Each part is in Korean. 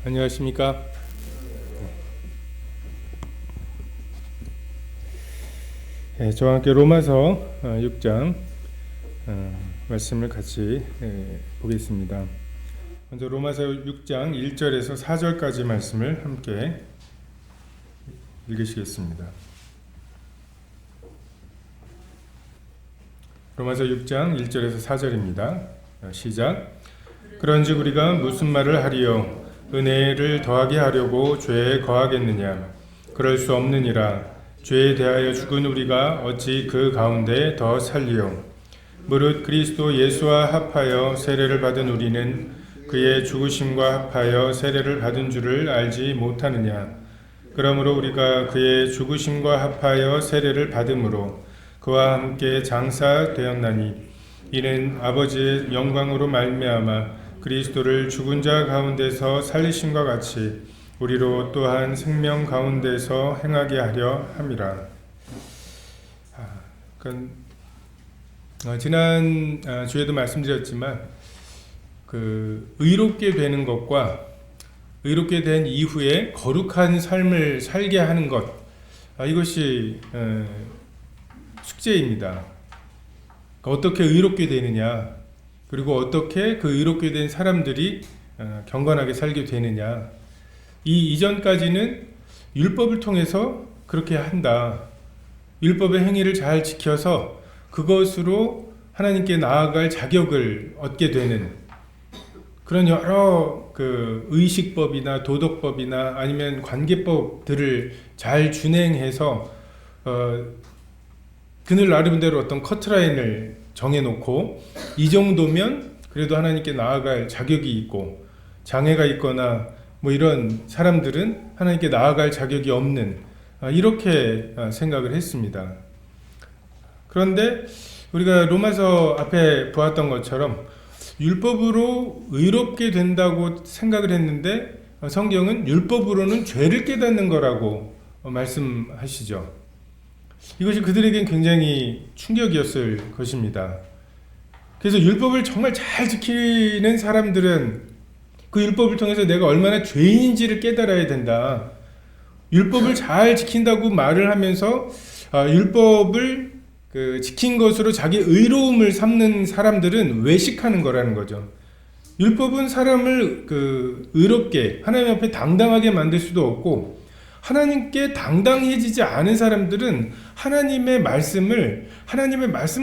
안녕하십니까? 저와 함께 로마서 6장 말씀을 같이 보겠습니다. 먼저 로마서 6장 1절에서 4절까지 말씀을 함께 읽으시겠습니다. 로마서 6장 1절에서 4절입니다. 시작. 그런즉 우리가 무슨 말을 하리요? 은혜를 더하게 하려고 죄에 거하겠느냐? 그럴 수 없느니라. 죄에 대하여 죽은 우리가 어찌 그 가운데 더 살리요? 무릇 그리스도 예수와 합하여 세례를 받은 우리는 그의 죽으심과 합하여 세례를 받은 줄을 알지 못하느냐? 그러므로 우리가 그의 죽으심과 합하여 세례를 받음으로 그와 함께 장사되었나니 이는 아버지의 영광으로 말미암아 그리스도를 죽은 자 가운데서 살리심과 같이 우리로 또한 생명 가운데서 행하게 하려 함이라. 지난 주에도 말씀드렸지만 그 의롭게 되는 것과 의롭게 된 이후에 거룩한 삶을 살게 하는 것, 이것이 숙제입니다. 어떻게 의롭게 되느냐, 그리고 어떻게 그 의롭게 된 사람들이 경건하게 살게 되느냐. 이 이전까지는 율법을 통해서 그렇게 한다. 율법의 행위를 잘 지켜서 그것으로 하나님께 나아갈 자격을 얻게 되는 그런 여러 그 의식법이나 도덕법이나 아니면 관계법들을 잘 준행해서 그들 나름대로 어떤 커트라인을 정해놓고 이 정도면 그래도 하나님께 나아갈 자격이 있고, 장애가 있거나 뭐 이런 사람들은 하나님께 나아갈 자격이 없는, 이렇게 생각을 했습니다. 그런데 우리가 로마서 앞에 보았던 것처럼 율법으로 의롭게 된다고 생각을 했는데 성경은 율법으로는 죄를 깨닫는 거라고 말씀하시죠. 이것이 그들에겐 굉장히 충격이었을 것입니다. 그래서 율법을 정말 잘 지키는 사람들은 그 율법을 통해서 내가 얼마나 죄인인지를 깨달아야 된다. 율법을 잘 지킨다고 말을 하면서 율법을 지킨 것으로 자기 의로움을 삼는 사람들은 외식하는 거라는 거죠. 율법은 사람을 의롭게 하나님 앞에 당당하게 만들 수도 없고, 하나님께 당당해지지 않은 사람들은 하나님의 말씀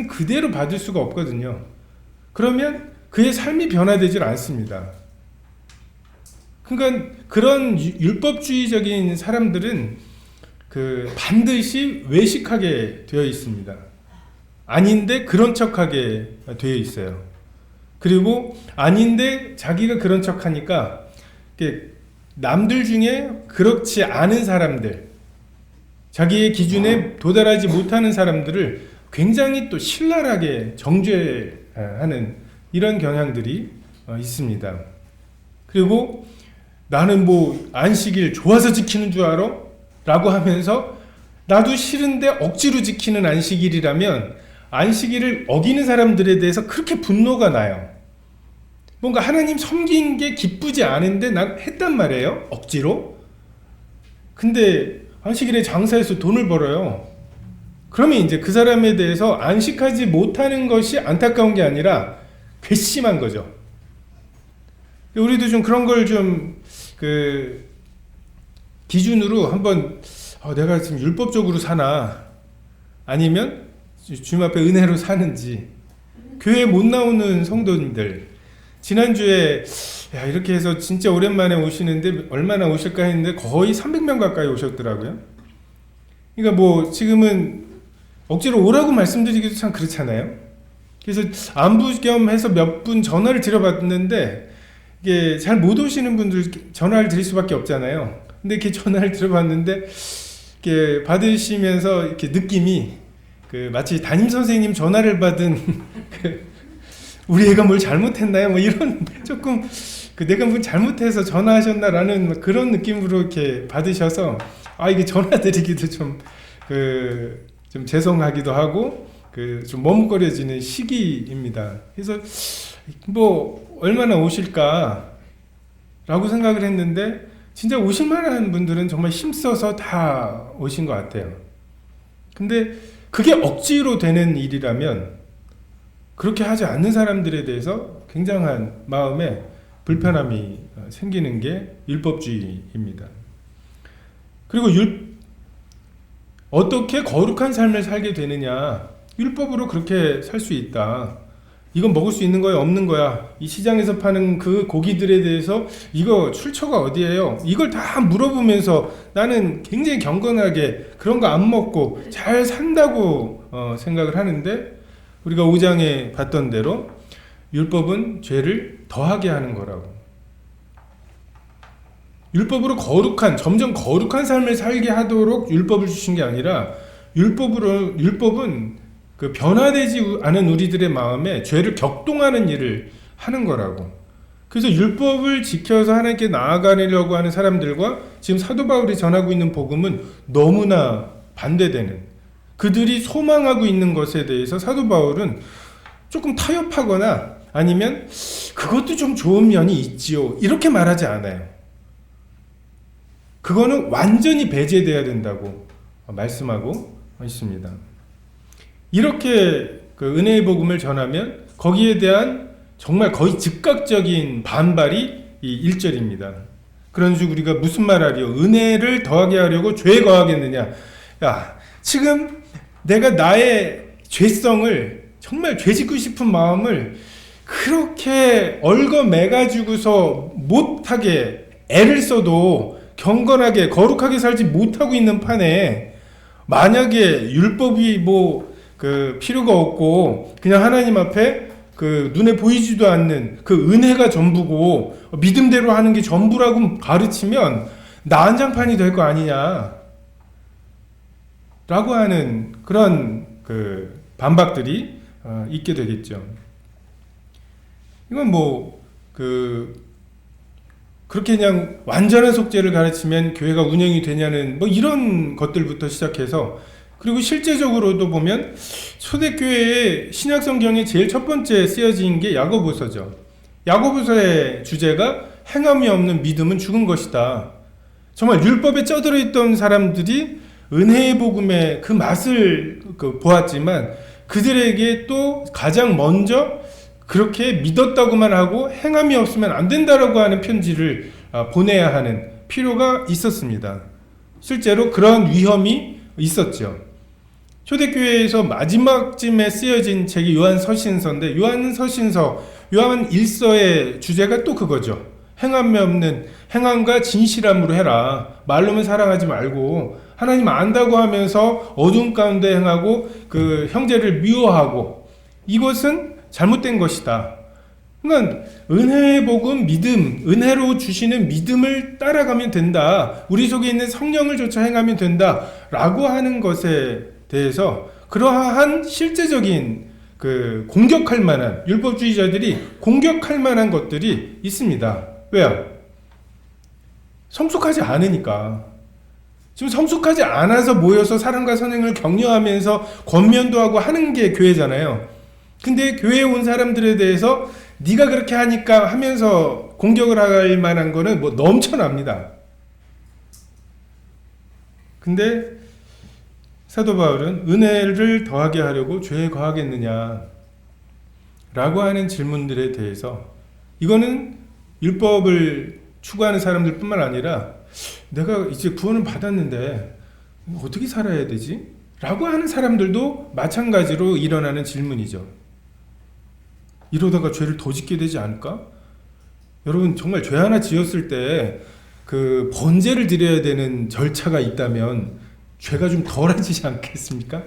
그대로 받을 수가 없거든요. 그러면 그의 삶이 변화되질 않습니다. 그러니까 그런 율법주의적인 사람들은 반드시 외식하게 되어 있습니다. 아닌데 그런 척하게 되어 있어요. 그리고 아닌데 자기가 그런 척하니까 남들 중에 그렇지 않은 사람들, 자기의 기준에 도달하지 못하는 사람들을 굉장히 또 신랄하게 정죄하는 이런 경향들이 있습니다. 그리고 나는 뭐 안식일 좋아서 지키는 줄 알아? 라고 하면서 나도 싫은데 억지로 지키는 안식일이라면 안식일을 어기는 사람들에 대해서 그렇게 분노가 나요. 뭔가 하나님 섬긴 게 기쁘지 않은데 난 했단 말이에요. 억지로. 근데 안식일에 장사해서 돈을 벌어요. 그러면 이제 그 사람에 대해서 안식하지 못하는 것이 안타까운 게 아니라 괘씸한 거죠. 우리도 좀 그런 걸 좀 기준으로 한번 내가 지금 율법적으로 사나 아니면 주님 앞에 은혜로 사는지. 교회 못 나오는 성도님들, 지난주에 이렇게 해서 진짜 오랜만에 오시는데 얼마나 오실까 했는데 거의 300명 가까이 오셨더라고요. 그러니까 뭐 지금은 억지로 오라고 말씀드리기도 참 그렇잖아요. 그래서 안부 겸 해서 몇 분 전화를 드려봤는데 이게 잘 못 오시는 분들 전화를 드릴 수밖에 없잖아요. 근데 이렇게 전화를 드려봤는데 이렇게 받으시면서 이렇게 느낌이 마치 담임 선생님 전화를 받은 우리 애가 뭘 잘못했나요? 뭐 이런 조금 내가 뭘 잘못해서 전화하셨나라는 그런 느낌으로 이렇게 받으셔서 이게 전화 드리기도 좀 죄송하기도 하고 좀 머뭇거려지는 시기입니다. 그래서 뭐 얼마나 오실까 라고 생각을 했는데 진짜 오실 만한 분들은 정말 힘써서 다 오신 것 같아요. 근데 그게 억지로 되는 일이라면 그렇게 하지 않는 사람들에 대해서 굉장한 마음에 불편함이 생기는 게 율법주의입니다. 그리고 어떻게 거룩한 삶을 살게 되느냐? 율법으로 그렇게 살 수 있다. 이건 먹을 수 있는 거야, 없는 거야? 이 시장에서 파는 그 고기들에 대해서 이거 출처가 어디예요? 이걸 다 물어보면서 나는 굉장히 경건하게 그런 거 안 먹고 잘 산다고 생각을 하는데, 우리가 5장에 봤던 대로 율법은 죄를 더하게 하는 거라고. 율법으로 점점 거룩한 삶을 살게 하도록 율법을 주신 게 아니라 율법은 그 변화되지 않은 우리들의 마음에 죄를 격동하는 일을 하는 거라고. 그래서 율법을 지켜서 하나님께 나아가려고 하는 사람들과 지금 사도 바울이 전하고 있는 복음은 너무나 반대되는, 그들이 소망하고 있는 것에 대해서 사도 바울은 조금 타협하거나 아니면 그것도 좀 좋은 면이 있지요, 이렇게 말하지 않아요. 그거는 완전히 배제돼야 된다고 말씀하고 있습니다. 이렇게 그 은혜의 복음을 전하면 거기에 대한 정말 거의 즉각적인 반발이 이 1절입니다. 그런즉 우리가 무슨 말하리요? 은혜를 더하게 하려고 죄에 거하겠느냐? 야, 지금 내가 나의 죄성을, 정말 죄짓고 싶은 마음을 그렇게 얽어매가지고서 못하게 애를 써도 경건하게 거룩하게 살지 못하고 있는 판에, 만약에 율법이 필요가 없고 그냥 하나님 앞에 그 눈에 보이지도 않는 그 은혜가 전부고 믿음대로 하는 게 전부라고 가르치면 난장판이 될 거 아니냐 라고 하는 그런 그 반박들이 있게 되겠죠. 이건 그렇게 그냥 완전한 속죄를 가르치면 교회가 운영이 되냐는 이런 것들부터 시작해서, 그리고 실제적으로도 보면 초대교회의 신약성경에 제일 첫 번째 쓰여진 게 야고보서죠. 야고보서의 주제가 행함이 없는 믿음은 죽은 것이다. 정말 율법에 쩌들어 있던 사람들이 은혜의 복음의 그 맛을 보았지만 그들에게 또 가장 먼저 그렇게 믿었다고만 하고 행함이 없으면 안 된다라고 하는 편지를 보내야 하는 필요가 있었습니다. 실제로 그런 위험이 있었죠. 초대교회에서 마지막쯤에 쓰여진 책이 요한서신서인데, 요한 1서의 주제가 또 그거죠. 행함이 없는, 행함과 진실함으로 해라. 말로만 사랑하지 말고 하나님 안다고 하면서 어두운 가운데 행하고 그 형제를 미워하고, 이것은 잘못된 것이다. 그러니까 은혜의 복음, 믿음, 은혜로 주시는 믿음을 따라가면 된다. 우리 속에 있는 성령을 쫓아 행하면 된다. 라고 하는 것에 대해서 그러한 실제적인 공격할 만한, 율법주의자들이 공격할 만한 것들이 있습니다. 왜요? 성숙하지 않으니까. 지금 성숙하지 않아서 모여서 사랑과 선행을 격려하면서 권면도 하고 하는 게 교회잖아요. 근데 교회에 온 사람들에 대해서 네가 그렇게 하니까 하면서 공격을 할 만한 거는 넘쳐납니다. 근데 사도 바울은 은혜를 더하게 하려고 죄에 거하겠느냐 라고 하는 질문들에 대해서, 이거는 율법을 추구하는 사람들 뿐만 아니라 내가 이제 구원을 받았는데 어떻게 살아야 되지? 라고 하는 사람들도 마찬가지로 일어나는 질문이죠. 이러다가 죄를 더 짓게 되지 않을까? 여러분, 정말 죄 하나 지었을 때 그 번제를 드려야 되는 절차가 있다면 죄가 좀 덜해지지 않겠습니까?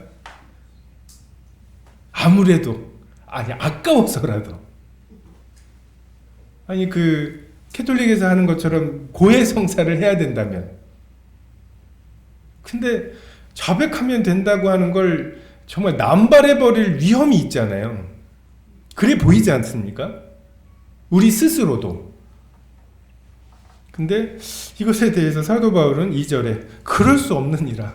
아무래도, 아까워서라도. 캐톨릭에서 하는 것처럼 고해성사를 해야 된다면. 근데 자백하면 된다고 하는 걸 정말 남발해버릴 위험이 있잖아요. 그래 보이지 않습니까? 우리 스스로도. 근데 이것에 대해서 사도 바울은 2절에 그럴 수 없느니라.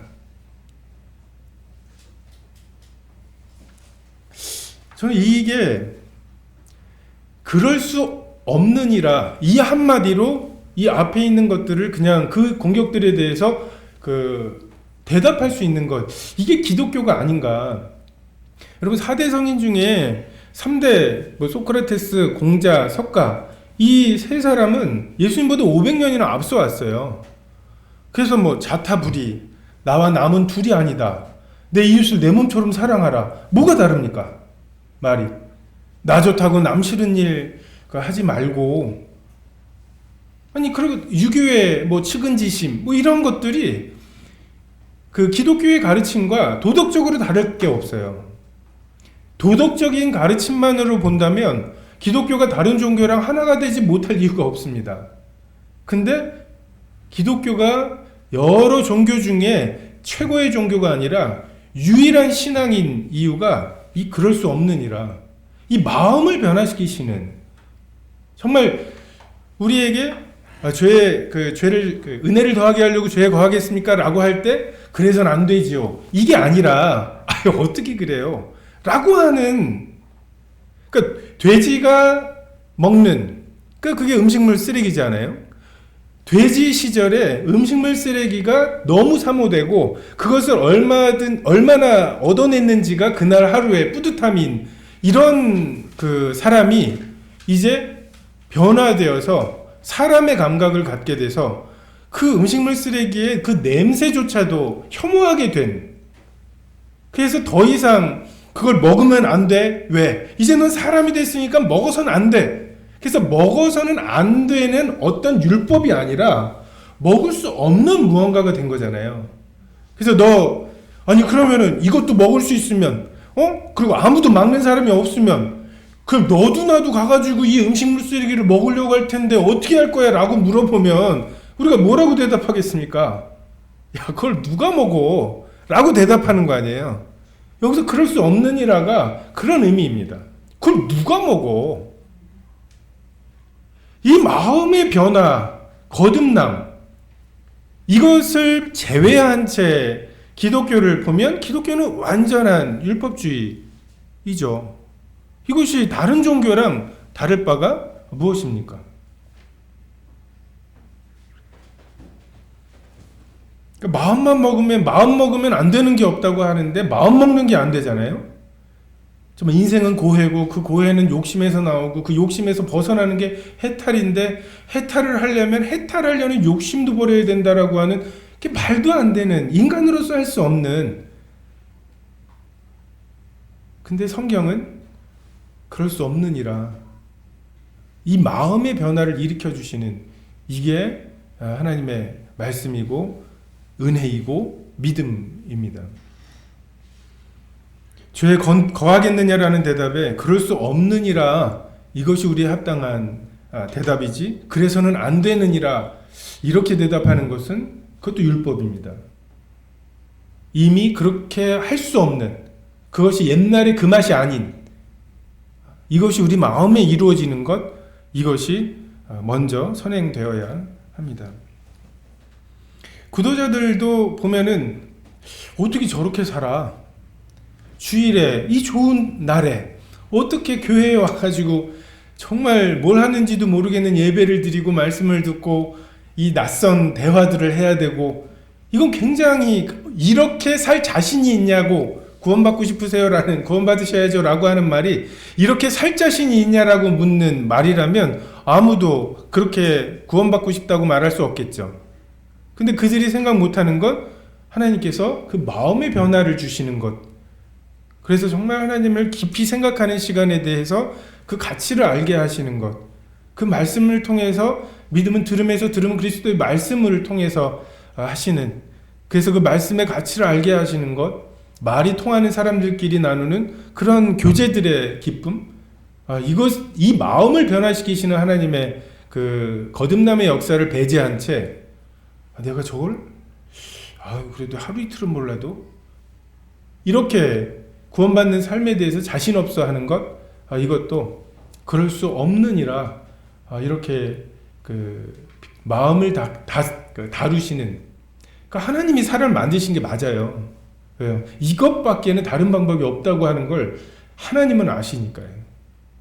저는 이게 그럴 수 없느니라 이 한마디로 이 앞에 있는 것들을 그냥 그 공격들에 대해서 대답할 수 있는 것, 이게 기독교가 아닌가. 여러분 4대 성인 중에 3대 소크라테스, 공자, 석가 이 세 사람은 예수님보다 500년이나 앞서 왔어요. 그래서 자타불이, 나와 남은 둘이 아니다, 내 이웃을 내 몸처럼 사랑하라, 뭐가 다릅니까? 말이 나 좋다고 남 싫은 일 하지 말고, 아니 그리고 유교의 측은지심 이런 것들이 그 기독교의 가르침과 도덕적으로 다를 게 없어요. 도덕적인 가르침만으로 본다면 기독교가 다른 종교랑 하나가 되지 못할 이유가 없습니다. 근데 기독교가 여러 종교 중에 최고의 종교가 아니라 유일한 신앙인 이유가 그럴 수 없느니라. 이 마음을 변화시키시는, 정말 우리에게 죄를 은혜를 더하게 하려고 죄에 거하겠습니까? 라고 할 때 그래서는 안 되지요. 이게 아니라 어떻게 그래요? 라고 하는, 그러니까 돼지가 먹는, 그게 음식물 쓰레기잖아요. 돼지 시절에 음식물 쓰레기가 너무 사모되고 그것을 얼마나 얻어냈는지가 그날 하루의 뿌듯함인 이런 사람이 이제 변화되어서 사람의 감각을 갖게 돼서 그 음식물 쓰레기의 그 냄새조차도 혐오하게 된, 그래서 더 이상 그걸 먹으면 안 돼. 왜? 이제 넌 사람이 됐으니까 먹어서는 안 돼. 그래서 먹어서는 안 되는 어떤 율법이 아니라 먹을 수 없는 무언가가 된 거잖아요. 그래서 그러면은 이것도 먹을 수 있으면, 그리고 아무도 막는 사람이 없으면, 그럼 너도 나도 가가지고 이 음식물 쓰레기를 먹으려고 할 텐데 어떻게 할 거야? 라고 물어보면 우리가 뭐라고 대답하겠습니까? 야, 그걸 누가 먹어? 라고 대답하는 거 아니에요. 여기서 그럴 수 없느니라가 그런 의미입니다. 그걸 누가 먹어? 이 마음의 변화, 거듭남, 이것을 제외한 채 기독교를 보면 기독교는 완전한 율법주의이죠. 이것이 다른 종교랑 다를 바가 무엇입니까? 마음 먹으면 안 되는 게 없다고 하는데 마음 먹는 게 안 되잖아요. 정말 인생은 고해고 그 고해는 욕심에서 나오고 그 욕심에서 벗어나는 게 해탈인데, 해탈을 하려면 해탈하려는 욕심도 버려야 된다라고 하는 게 말도 안 되는, 인간으로서 할 수 없는. 근데 성경은 그럴 수 없느니라. 이 마음의 변화를 일으켜 주시는, 이게 하나님의 말씀이고 은혜이고 믿음입니다. 죄에 거하겠느냐라는 대답에 그럴 수 없느니라, 이것이 우리의 합당한 대답이지, 그래서는 안 되느니라 이렇게 대답하는 것은 그것도 율법입니다. 이미 그렇게 할 수 없는, 그것이 옛날의 그 맛이 아닌, 이것이 우리 마음에 이루어지는 것, 이것이 먼저 선행되어야 합니다. 구도자들도 보면은 어떻게 저렇게 살아? 주일에, 이 좋은 날에 어떻게 교회에 와가지고 정말 뭘 하는지도 모르겠는 예배를 드리고 말씀을 듣고 이 낯선 대화들을 해야 되고, 이건 굉장히, 이렇게 살 자신이 있냐고, 구원받고 싶으세요? 구원받으셔야죠 라고 하는 말이 이렇게 살 자신이 있냐라고 묻는 말이라면 아무도 그렇게 구원받고 싶다고 말할 수 없겠죠. 근데 그들이 생각 못하는 것, 하나님께서 그 마음의 변화를 주시는 것, 그래서 정말 하나님을 깊이 생각하는 시간에 대해서 그 가치를 알게 하시는 것, 그 말씀을 통해서, 믿음은 들음에서, 들음은 그리스도의 말씀을 통해서 하시는, 그래서 그 말씀의 가치를 알게 하시는 것, 말이 통하는 사람들끼리 나누는 그런 교제들의 기쁨, 이 마음을 변화시키시는 하나님의 그 거듭남의 역사를 배제한 채, 내가 저걸 그래도 하루 이틀은 몰라도 이렇게 구원받는 삶에 대해서 자신 없어 하는 것, 이것도 그럴 수 없느니라, 이렇게 그 마음을 다루시는, 그러니까 하나님이 사람을 만드신 게 맞아요. 왜요? 이것밖에는 다른 방법이 없다고 하는 걸 하나님은 아시니까요.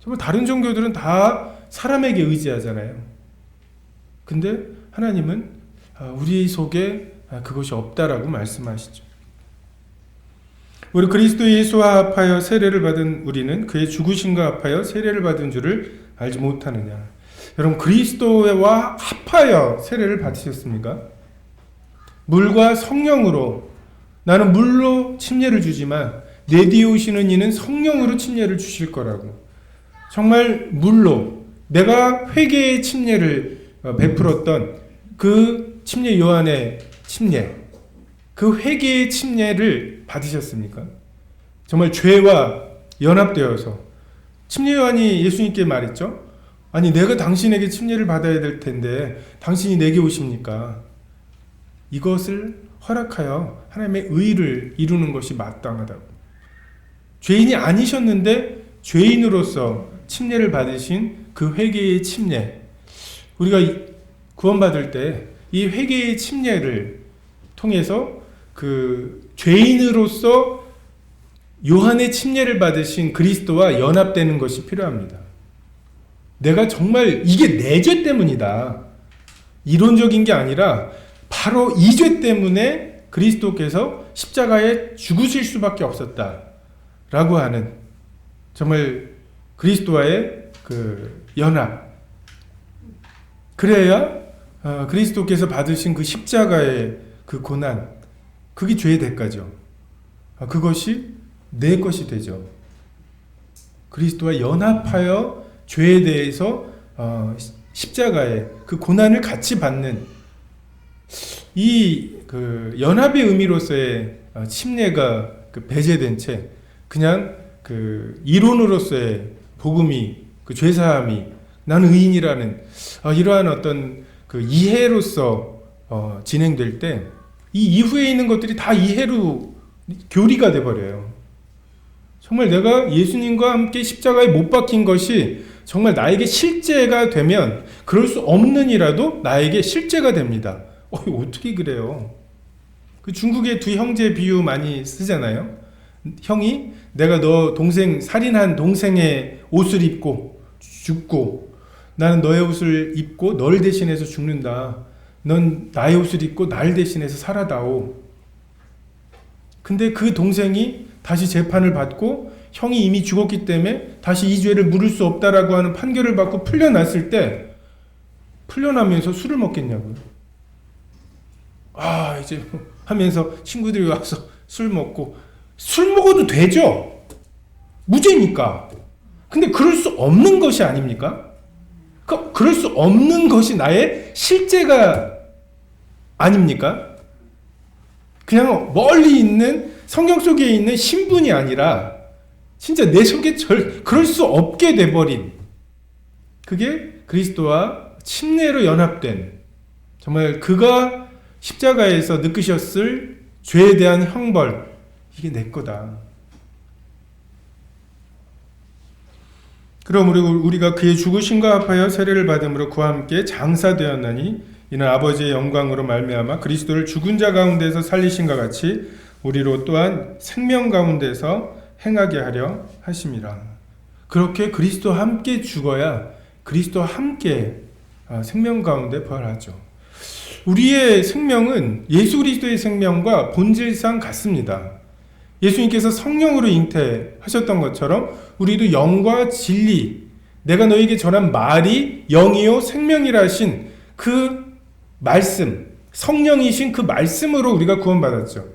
정말 다른 종교들은 다 사람에게 의지하잖아요. 근데 하나님은 우리 속에 그것이 없다라고 말씀하시죠. 우리 그리스도 예수와 합하여 세례를 받은 우리는 그의 죽으심과 합하여 세례를 받은 줄을 알지 못하느냐. 여러분, 그리스도와 합하여 세례를 받으셨습니까? 물과 성령으로, 나는 물로 침례를 주지만 내 뒤에 오시는 이는 성령으로 침례를 주실 거라고. 정말 물로 내가 회개의 침례를 베풀었던 그 침례, 요한의 침례, 그 회개의 침례를 받으셨습니까? 정말 죄와 연합되어서. 침례 요한이 예수님께 말했죠. 아니, 내가 당신에게 침례를 받아야 될 텐데 당신이 내게 오십니까? 이것을 허락하여 하나님의 의를 이루는 것이 마땅하다고. 죄인이 아니셨는데 죄인으로서 침례를 받으신 그 회개의 침례. 우리가 구원받을 때 이 회개의 침례를 통해서 그 죄인으로서 요한의 침례를 받으신 그리스도와 연합되는 것이 필요합니다. 내가 정말 이게 내 죄 때문이다. 이론적인 게 아니라 바로 이 죄 때문에 그리스도께서 십자가에 죽으실 수밖에 없었다. 라고 하는 정말 그리스도와의 그 연합. 그래야 그리스도께서 받으신 그 십자가의 그 고난, 그게 죄의 대가죠. 그것이 내 것이 되죠. 그리스도와 연합하여 죄에 대해서 십자가의 그 고난을 같이 받는 이 그 연합의 의미로서의 침례가 그 배제된 채 그냥 그 이론으로서의 복음이, 그 죄사함이, 나는 의인이라는 이러한 어떤 그 이해로서 진행될 때 이 이후에 있는 것들이 다 이해로 교리가 돼버려요. 정말 내가 예수님과 함께 십자가에 못 박힌 것이 정말 나에게 실제가 되면 그럴 수 없는 이라도 나에게 실제가 됩니다. 어떻게 그래요? 그 중국의 두 형제 비유 많이 쓰잖아요. 형이 내가 너 동생 살인한 동생의 옷을 입고 죽고 나는 너의 옷을 입고 널 대신해서 죽는다. 넌 나의 옷을 입고 날 대신해서 살아다오. 근데 그 동생이 다시 재판을 받고 형이 이미 죽었기 때문에 다시 이 죄를 물을 수 없다라고 하는 판결을 받고 풀려났을 때 풀려나면서 술을 먹겠냐고요. 이제 하면서 친구들이 와서 술 먹고, 술 먹어도 되죠. 무죄니까. 근데 그럴 수 없는 것이 아닙니까? 그럴 수 없는 것이 나의 실제가 아닙니까? 그냥 멀리 있는 성경 속에 있는 신분이 아니라 진짜 내 속에 그럴 수 없게 돼버린, 그게 그리스도와 침례로 연합된, 정말 그가 십자가에서 느끼셨을 죄에 대한 형벌, 이게 내 거다. 그럼 우리가 그의 죽으심과 합하여 세례를 받음으로 그와 함께 장사되었나니 이는 아버지의 영광으로 말미암아 그리스도를 죽은 자 가운데서 살리신과 같이 우리로 또한 생명 가운데서 행하게 하려 하심이라. 그렇게 그리스도와 함께 죽어야 그리스도와 함께 생명 가운데 부활하죠. 우리의 생명은 예수 그리스도의 생명과 본질상 같습니다. 예수님께서 성령으로 잉태하셨던 것처럼 우리도 영과 진리, 내가 너에게 전한 말이 영이요 생명이라 하신 그 말씀, 성령이신 그 말씀으로 우리가 구원받았죠.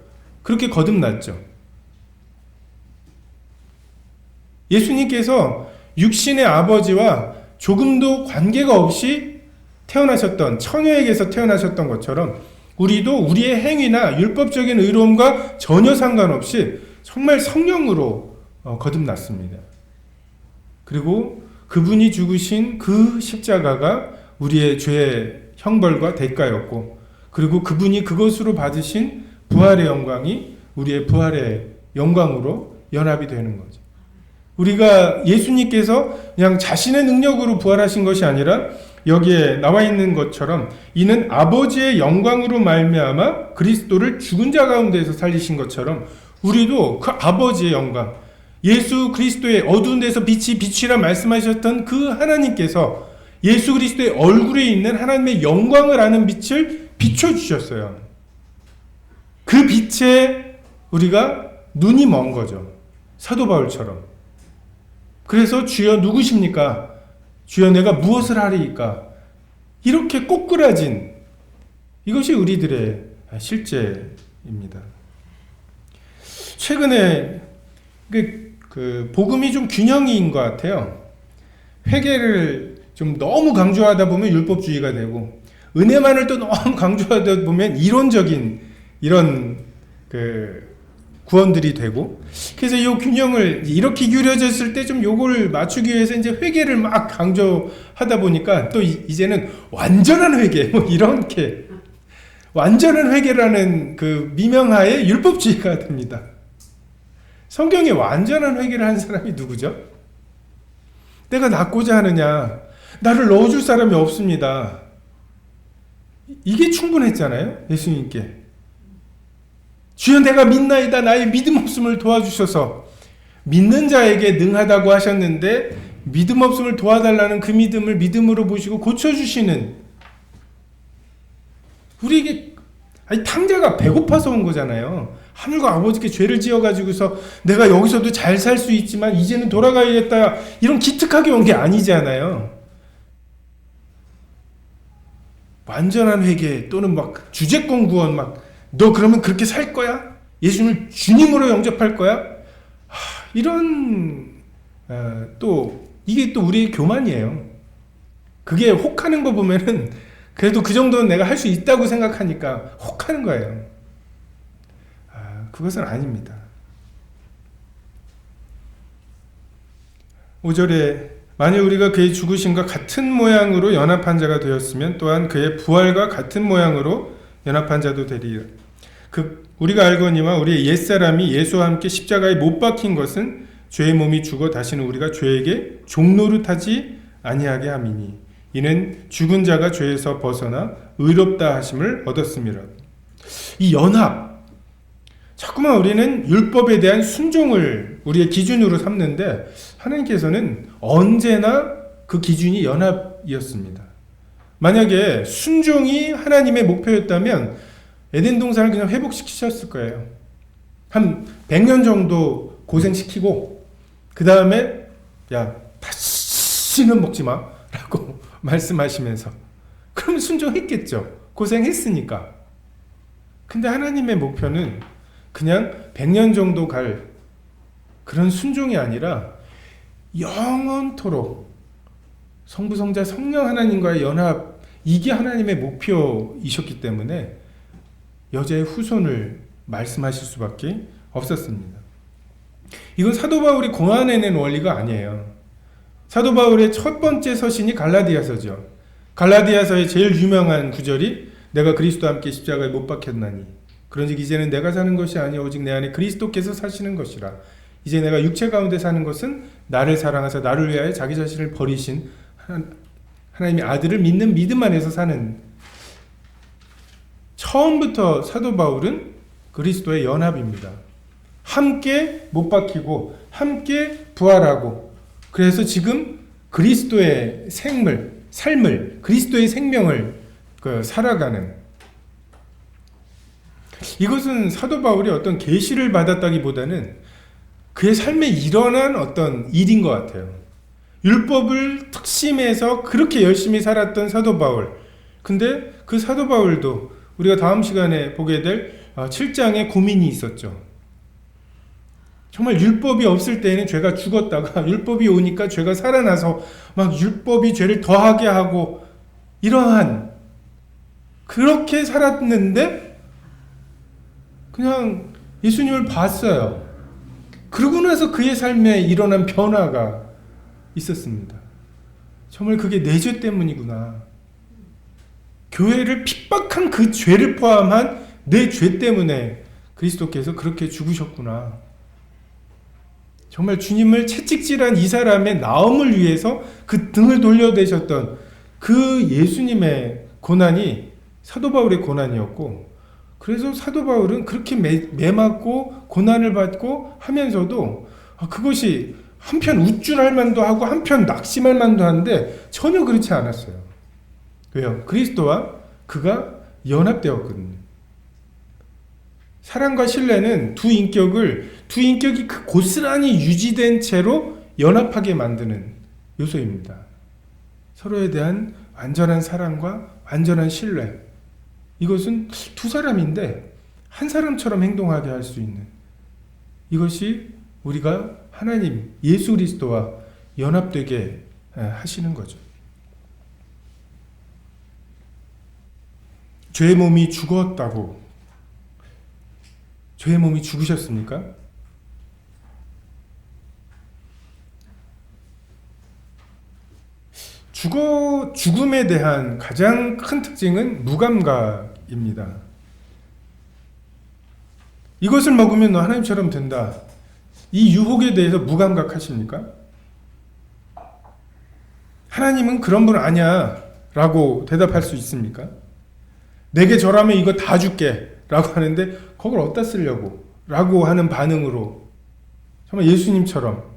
그렇게 거듭났죠. 예수님께서 육신의 아버지와 조금도 관계가 없이 태어나셨던, 처녀에게서 태어나셨던 것처럼 우리도 우리의 행위나 율법적인 의로움과 전혀 상관없이 정말 성령으로 거듭났습니다. 그리고 그분이 죽으신 그 십자가가 우리의 죄의 형벌과 대가였고, 그리고 그분이 그것으로 받으신 부활의 영광이 우리의 부활의 영광으로 연합이 되는 거죠. 우리가 예수님께서 그냥 자신의 능력으로 부활하신 것이 아니라 여기에 나와 있는 것처럼 이는 아버지의 영광으로 말미암아 그리스도를 죽은 자 가운데서 살리신 것처럼 우리도 그 아버지의 영광, 예수 그리스도의 어두운 데서 빛이 빛이라 말씀하셨던 그 하나님께서 예수 그리스도의 얼굴에 있는 하나님의 영광을 아는 빛을 비춰주셨어요. 그 빛에 우리가 눈이 먼 거죠. 사도 바울처럼. 그래서 주여 누구십니까? 주여 내가 무엇을 하리이까? 이렇게 꼬꾸라진 이것이 우리들의 실제입니다. 최근에 그 복음이 좀 균형인 것 같아요. 회개를 좀 너무 강조하다 보면 율법주의가 되고, 은혜만을 또 너무 강조하다 보면 이론적인 이런 그 구원들이 되고, 그래서 이 균형을 이렇게 기울여졌을 때 좀 요거를 맞추기 위해서 이제 회개를 막 강조하다 보니까 또 이제는 완전한 회개 뭐 이렇게 완전한 회개라는 그 미명하에 율법주의가 됩니다. 성경에 완전한 회개를 한 사람이 누구죠? 내가 낫고자 하느냐, 나를 넣어줄 사람이 없습니다. 이게 충분했잖아요, 예수님께. 주여 내가 믿나이다, 나의 믿음 없음을 도와주셔서. 믿는 자에게 능하다고 하셨는데 믿음 없음을 도와달라는 그 믿음을 믿음으로 보시고 고쳐주시는, 우리에게 탕자가 배고파서 온 거잖아요. 하늘과 아버지께 죄를 지어가지고서 내가 여기서도 잘 살 수 있지만 이제는 돌아가야겠다, 이런 기특하게 온 게 아니잖아요. 완전한 회개 또는 막 주제권 구원, 막 너 그러면 그렇게 살 거야? 예수님을 주님으로 영접할 거야? 이런 또 이게 또 우리의 교만이에요. 그게 혹하는 거 보면은 그래도 그 정도는 내가 할 수 있다고 생각하니까 혹하는 거예요. 그것은 아닙니다. 5절에 만일 우리가 그의 죽으심과 같은 모양으로 연합한 자가 되었으면 또한 그의 부활과 같은 모양으로 연합한 자도 되리라. 우리가 알거니와 우리의 옛사람이 예수와 함께 십자가에 못 박힌 것은 죄의 몸이 죽어 다시는 우리가 죄에게 종노릇하지 아니하게 함이니 이는 죽은 자가 죄에서 벗어나 의롭다 하심을 얻었음이라. 이 연합, 자꾸만 우리는 율법에 대한 순종을 우리의 기준으로 삼는데 하나님께서는 언제나 그 기준이 연합이었습니다. 만약에 순종이 하나님의 목표였다면 에덴 동산을 그냥 회복시키셨을 거예요. 한 100년 정도 고생시키고 그 다음에 야 다시는 먹지 마 라고 말씀하시면서, 그럼 순종했겠죠. 고생했으니까. 근데 하나님의 목표는 그냥 100년 정도 갈 그런 순종이 아니라 영원토록 성부, 성자, 성령 하나님과의 연합, 이게 하나님의 목표이셨기 때문에 여자의 후손을 말씀하실 수밖에 없었습니다. 이건 사도 바울이 고안해낸 원리가 아니에요. 사도 바울의 첫 번째 서신이 갈라디아서죠. 갈라디아서의 제일 유명한 구절이 내가 그리스도와 함께 십자가에 못 박혔나니 그런즉 이제는 내가 사는 것이 아니요 오직 내 안에 그리스도께서 사시는 것이라. 이제 내가 육체 가운데 사는 것은 나를 사랑하사 나를 위하여 자기 자신을 버리신 하나님의 아들을 믿는 믿음 안에서 사는, 처음부터 사도 바울은 그리스도의 연합입니다. 함께 못 박히고 함께 부활하고, 그래서 지금 그리스도의 삶을 그리스도의 생명을 살아가는, 이것은 사도 바울이 어떤 계시를 받았다기보다는 그의 삶에 일어난 어떤 일인 것 같아요. 율법을 특심해서 그렇게 열심히 살았던 사도 바울, 근데 그 사도 바울도 우리가 다음 시간에 보게 될 7장에 고민이 있었죠. 정말 율법이 없을 때에는 죄가 죽었다가 율법이 오니까 죄가 살아나서 막 율법이 죄를 더하게 하고 이러한, 그렇게 살았는데 그냥 예수님을 봤어요. 그러고 나서 그의 삶에 일어난 변화가 있었습니다. 정말 그게 내 죄 때문이구나. 교회를 핍박한 그 죄를 포함한 내 죄 때문에 그리스도께서 그렇게 죽으셨구나. 정말 주님을 채찍질한 이 사람의 나음을 위해서 그 등을 돌려대셨던 그 예수님의 고난이 사도 바울의 고난이었고, 그래서 사도 바울은 그렇게 매맞고 고난을 받고 하면서도 그것이 한편 우쭐할 만도 하고 한편 낙심할 만도 한데 전혀 그렇지 않았어요. 왜요? 그리스도와 그가 연합되었거든요. 사랑과 신뢰는 두 인격이 고스란히 유지된 채로 연합하게 만드는 요소입니다. 서로에 대한 완전한 사랑과 완전한 신뢰. 이것은 두 사람인데 한 사람처럼 행동하게 할 수 있는, 이것이 우리가 하나님 예수 그리스도와 연합되게 하시는 거죠. 죄의 몸이 죽었다고, 죄의 몸이 죽으셨습니까? 죽음에 대한 가장 큰 특징은 무감각입니다. 이것을 먹으면 너 하나님처럼 된다. 이 유혹에 대해서 무감각하십니까? 하나님은 그런 분 아니야 라고 대답할 수 있습니까? 내게 절하면 이거 다 줄게 라고 하는데 그걸 어디다 쓰려고 라고 하는 반응으로 정말 예수님처럼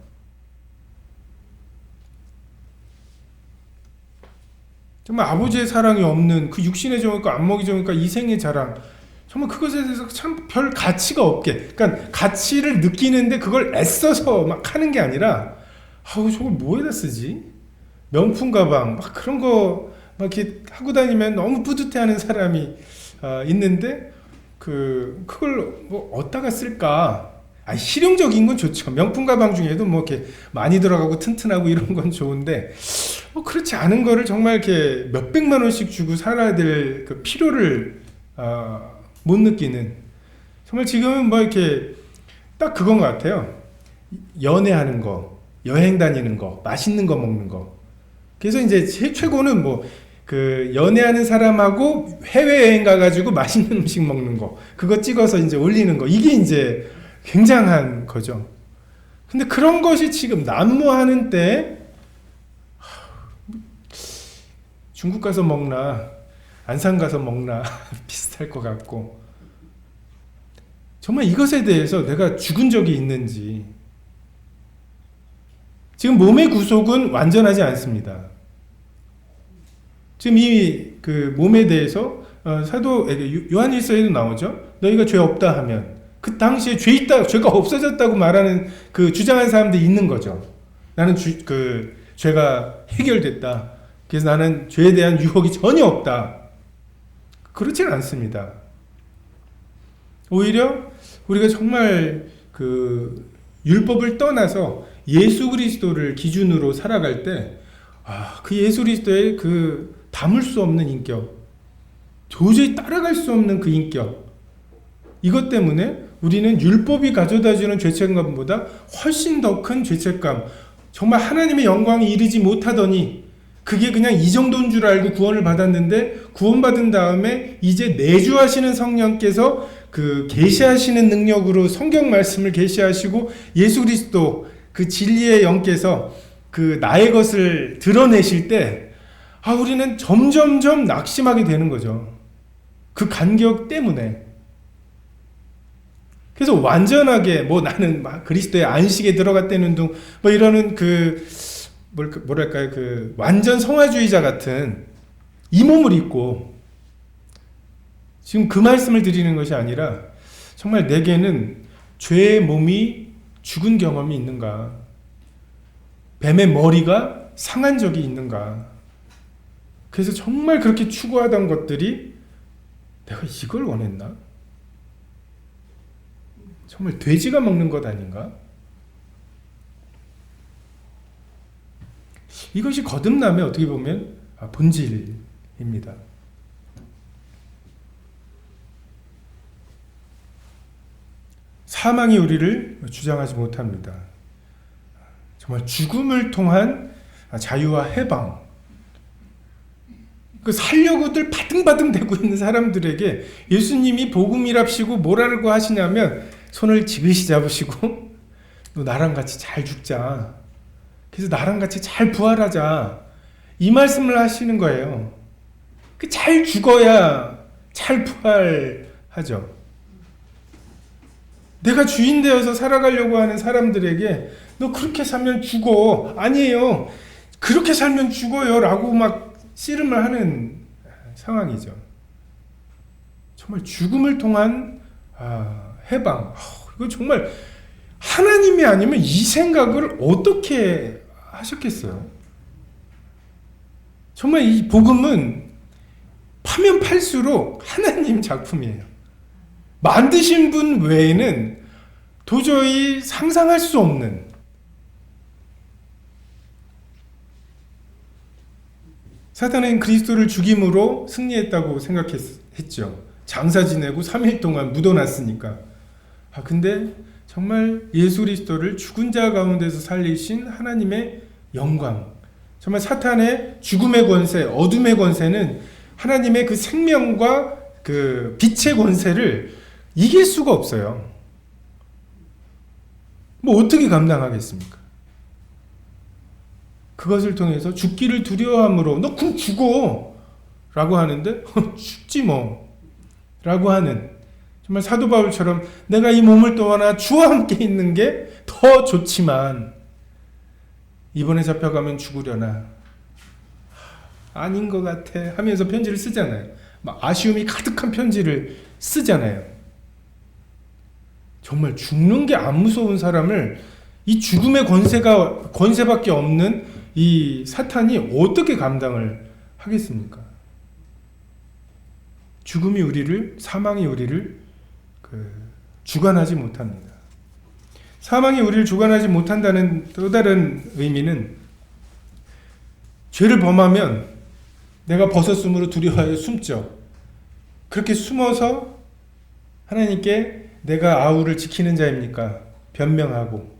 정말 아버지의 사랑이 없는 그 육신의 정욕과 안목의 정욕과 이생의 자랑, 정말 그것에 대해서 참 별 가치가 없게, 그러니까 가치를 느끼는데 그걸 애써서 막 하는 게 아니라, 아우 저걸 뭐에다 쓰지? 명품 가방 막 그런 거 막 이렇게 하고 다니면 너무 뿌듯해하는 사람이 있는데 그걸 뭐 어디다가 쓸까? 실용적인 건 좋죠. 명품 가방 중에도 뭐 이렇게 많이 들어가고 튼튼하고 이런 건 좋은데, 그렇지 않은 거를 정말 이렇게 몇백만 원씩 주고 살아야 될 그 필요를 못 느끼는, 정말 지금은 뭐 이렇게 딱 그건 것 같아요. 연애하는 거, 여행 다니는 거, 맛있는 거 먹는 거. 그래서 이제 최고는 뭐 그 연애하는 사람하고 해외여행 가가지고 맛있는 음식 먹는 거, 그거 찍어서 이제 올리는 거, 이게 이제 굉장한 거죠. 근데 그런 것이 지금 난무하는 때 중국 가서 먹나 안산 가서 먹나 비슷할 것 같고, 정말 이것에 대해서 내가 죽은 적이 있는지. 지금 몸의 구속은 완전하지 않습니다. 지금 이 그 몸에 대해서 사도 요한일서에도 나오죠. 너희가 죄 없다 하면 그 당시에 죄가 없어졌다고 말하는 그 주장하는 사람들이 있는 거죠. 나는 죄가 해결됐다. 그래서 나는 죄에 대한 유혹이 전혀 없다. 그렇지는 않습니다. 오히려 우리가 정말 그 율법을 떠나서 예수 그리스도를 기준으로 살아갈 때, 그 예수 그리스도의 그 담을 수 없는 인격, 도저히 따라갈 수 없는 그 인격, 이것 때문에 우리는 율법이 가져다주는 죄책감보다 훨씬 더 큰 죄책감, 정말 하나님의 영광에 이르지 못하더니 그게 그냥 이 정도인 줄 알고 구원을 받았는데, 구원받은 다음에 이제 내주하시는 성령께서 그 계시하시는 능력으로 성경 말씀을 계시하시고 예수 그리스도 그 진리의 영께서 그 나의 것을 드러내실 때, 우리는 점점점 낙심하게 되는 거죠. 그 간격 때문에. 그래서 완전하게 뭐 나는 막 그리스도의 안식에 들어갔다는 둥 뭐 이러는 그 뭐랄까요, 그 완전 성화주의자 같은 이 몸을 입고 지금 그 말씀을 드리는 것이 아니라, 정말 내게는 죄의 몸이 죽은 경험이 있는가, 뱀의 머리가 상한 적이 있는가. 그래서 정말 그렇게 추구하던 것들이 내가 이걸 원했나? 정말 돼지가 먹는 것 아닌가? 이것이 거듭남의 어떻게 보면 본질입니다. 사망이 우리를 주장하지 못합니다. 정말 죽음을 통한 자유와 해방, 그 살려고들 바등바등 대고 있는 사람들에게 예수님이 복음이랍시고 뭐라고 하시냐면, 손을 지그시 잡으시고 너 나랑 같이 잘 죽자, 그래서 나랑 같이 잘 부활하자, 이 말씀을 하시는 거예요. 그 잘 죽어야 잘 부활하죠. 내가 주인 되어서 살아가려고 하는 사람들에게 너 그렇게 살면 죽어. 아니에요. 그렇게 살면 죽어요. 라고 막 씨름을 하는 상황이죠. 정말 죽음을 통한 해방. 이거 정말 하나님이 아니면 이 생각을 어떻게 하셨겠어요? 정말 이 복음은 파면 팔수록 하나님 작품이에요. 만드신 분 외에는 도저히 상상할 수 없는, 사탄은 그리스도를 죽임으로 승리했다고 생각했죠. 장사 지내고 3일 동안 묻어놨으니까. 근데 정말 예수 그리스도를 죽은 자 가운데서 살리신 하나님의 영광, 정말 사탄의 죽음의 권세, 어둠의 권세는 하나님의 그 생명과 그 빛의 권세를 이길 수가 없어요. 뭐 어떻게 감당하겠습니까? 그것을 통해서 죽기를 두려워함으로 너 그럼 죽어 라고 하는데 죽지 뭐 라고 하는, 정말 사도 바울처럼 내가 이 몸을 떠나 주와 함께 있는 게 더 좋지만 이번에 잡혀가면 죽으려나, 아닌 것 같아 하면서 편지를 쓰잖아요. 막 아쉬움이 가득한 편지를 쓰잖아요. 정말 죽는 게 안 무서운 사람을 이 죽음의 권세밖에 없는 이 사탄이 어떻게 감당을 하겠습니까? 죽음이 우리를, 사망이 우리를 주관하지 못합니다. 사망이 우리를 주관하지 못한다는 또 다른 의미는, 죄를 범하면 내가 벗었으므로 두려워하여 숨죠. 그렇게 숨어서 하나님께 내가 아우를 지키는 자입니까? 변명하고,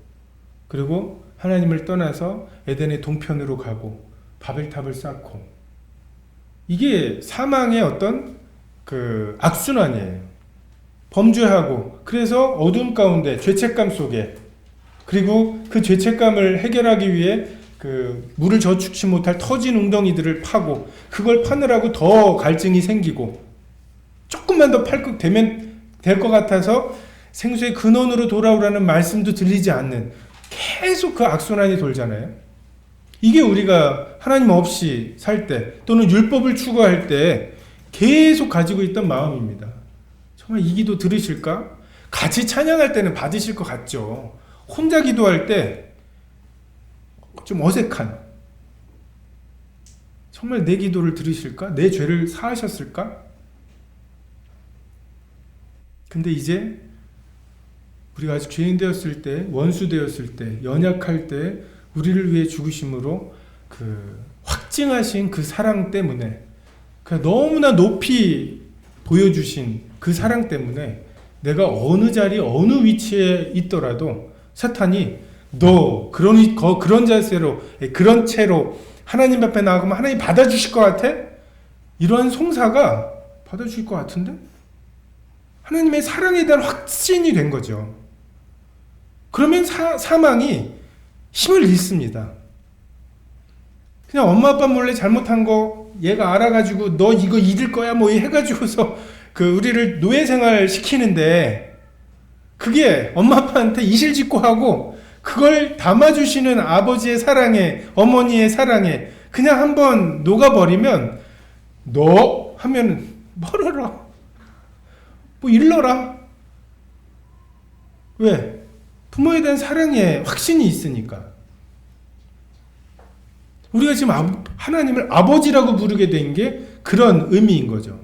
그리고 하나님을 떠나서 에덴의 동편으로 가고 바벨탑을 쌓고, 이게 사망의 어떤 그 악순환이에요. 범죄하고, 그래서 어둠 가운데 죄책감 속에, 그리고 그 죄책감을 해결하기 위해 그 물을 저축치 못할 터진 웅덩이들을 파고, 그걸 파느라고 더 갈증이 생기고, 조금만 더 팔극되면 될 것 같아서 생수의 근원으로 돌아오라는 말씀도 들리지 않는, 계속 그 악순환이 돌잖아요. 이게 우리가 하나님 없이 살 때, 또는 율법을 추구할 때 계속 가지고 있던 마음입니다. 정말 이 기도 들으실까? 같이 찬양할 때는 받으실 것 같죠. 혼자 기도할 때 좀 어색한, 정말 내 기도를 들으실까? 내 죄를 사하셨을까? 근데 이제 우리가 아직 죄인 되었을 때, 원수 되었을 때, 연약할 때 우리를 위해 죽으심으로 그 확증하신 그 사랑 때문에, 그냥 너무나 높이 보여주신 그 사랑 때문에 내가 어느 자리, 어느 위치에 있더라도 사탄이 너 그런 자세로, 그런 채로 하나님 앞에 나가면 하나님 받아주실 것 같아? 이러한 송사가 받아주실 것 같은데? 하나님의 사랑에 대한 확신이 된 거죠. 그러면 사망이 힘을 잃습니다. 그냥 엄마 아빠 몰래 잘못한 거 얘가 알아가지고 너 이거 잊을 거야 뭐 해가지고서 그 우리를 노예 생활 시키는데, 그게 엄마 아빠한테 이실직고하고 그걸 담아주시는 아버지의 사랑에, 어머니의 사랑에 그냥 한번 녹아버리면, 너 하면은 멀어라, 뭐 일러라. 왜? 부모에 대한 사랑에 확신이 있으니까. 우리가 지금 하나님을 아버지라고 부르게 된 게 그런 의미인 거죠.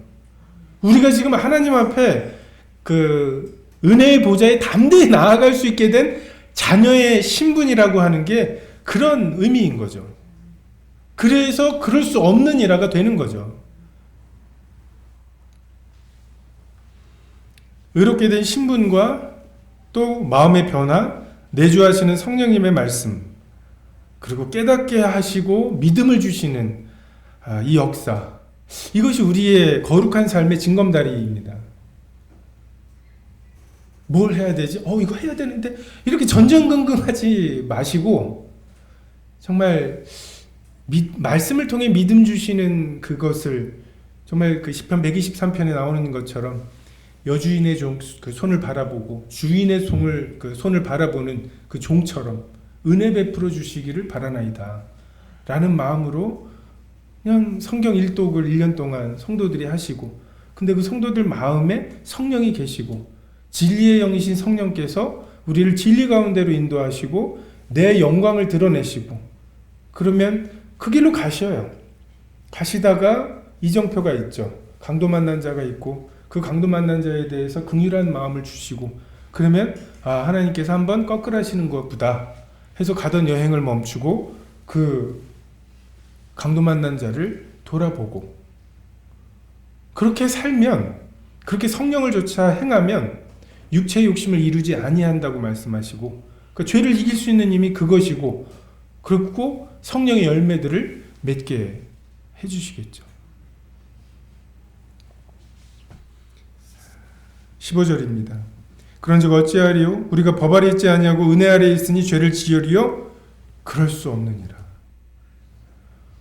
우리가 지금 하나님 앞에 그 은혜의 보좌에 담대히 나아갈 수 있게 된 자녀의 신분이라고 하는 게 그런 의미인 거죠. 그래서 그럴 수 없는 일화가 되는 거죠. 의롭게 된 신분과 또 마음의 변화, 내주하시는 성령님의 말씀, 그리고 깨닫게 하시고 믿음을 주시는 이 역사, 이것이 우리의 거룩한 삶의 징검다리입니다. 뭘 해야 되지? 이거 해야 되는데, 이렇게 전전긍긍하지 마시고 정말 말씀을 통해 믿음 주시는 그것을, 정말 그 시편 123편에 나오는 것처럼 여주인의 그 손을 바라보고 주인의 손을 바라보는 그 종처럼 은혜 베풀어 주시기를 바라나이다 라는 마음으로 그냥 성경 일독을 1년 동안 성도들이 하시고, 근데 그 성도들 마음에 성령이 계시고 진리의 영이신 성령께서 우리를 진리 가운데로 인도하시고 내 영광을 드러내시고, 그러면 그 길로 가셔요. 가시다가 이정표가 있죠. 강도 만난 자가 있고 그 강도 만난 자에 대해서 긍휼한 마음을 주시고, 그러면 하나님께서 한번 거꾸라시는 것보다 해서 가던 여행을 멈추고 그 강도 만난 자를 돌아보고, 그렇게 살면, 그렇게 성령을 조차 행하면 육체의 욕심을 이루지 아니한다고 말씀하시고, 그 죄를 이길 수 있는 힘이 그것이고, 그리고 성령의 열매들을 맺게 해주시겠죠. 15절입니다. 그런즉 어찌하리요? 우리가 법 아래 있지 아니하고 은혜 아래 있으니 죄를 지으리요? 그럴 수 없느니라.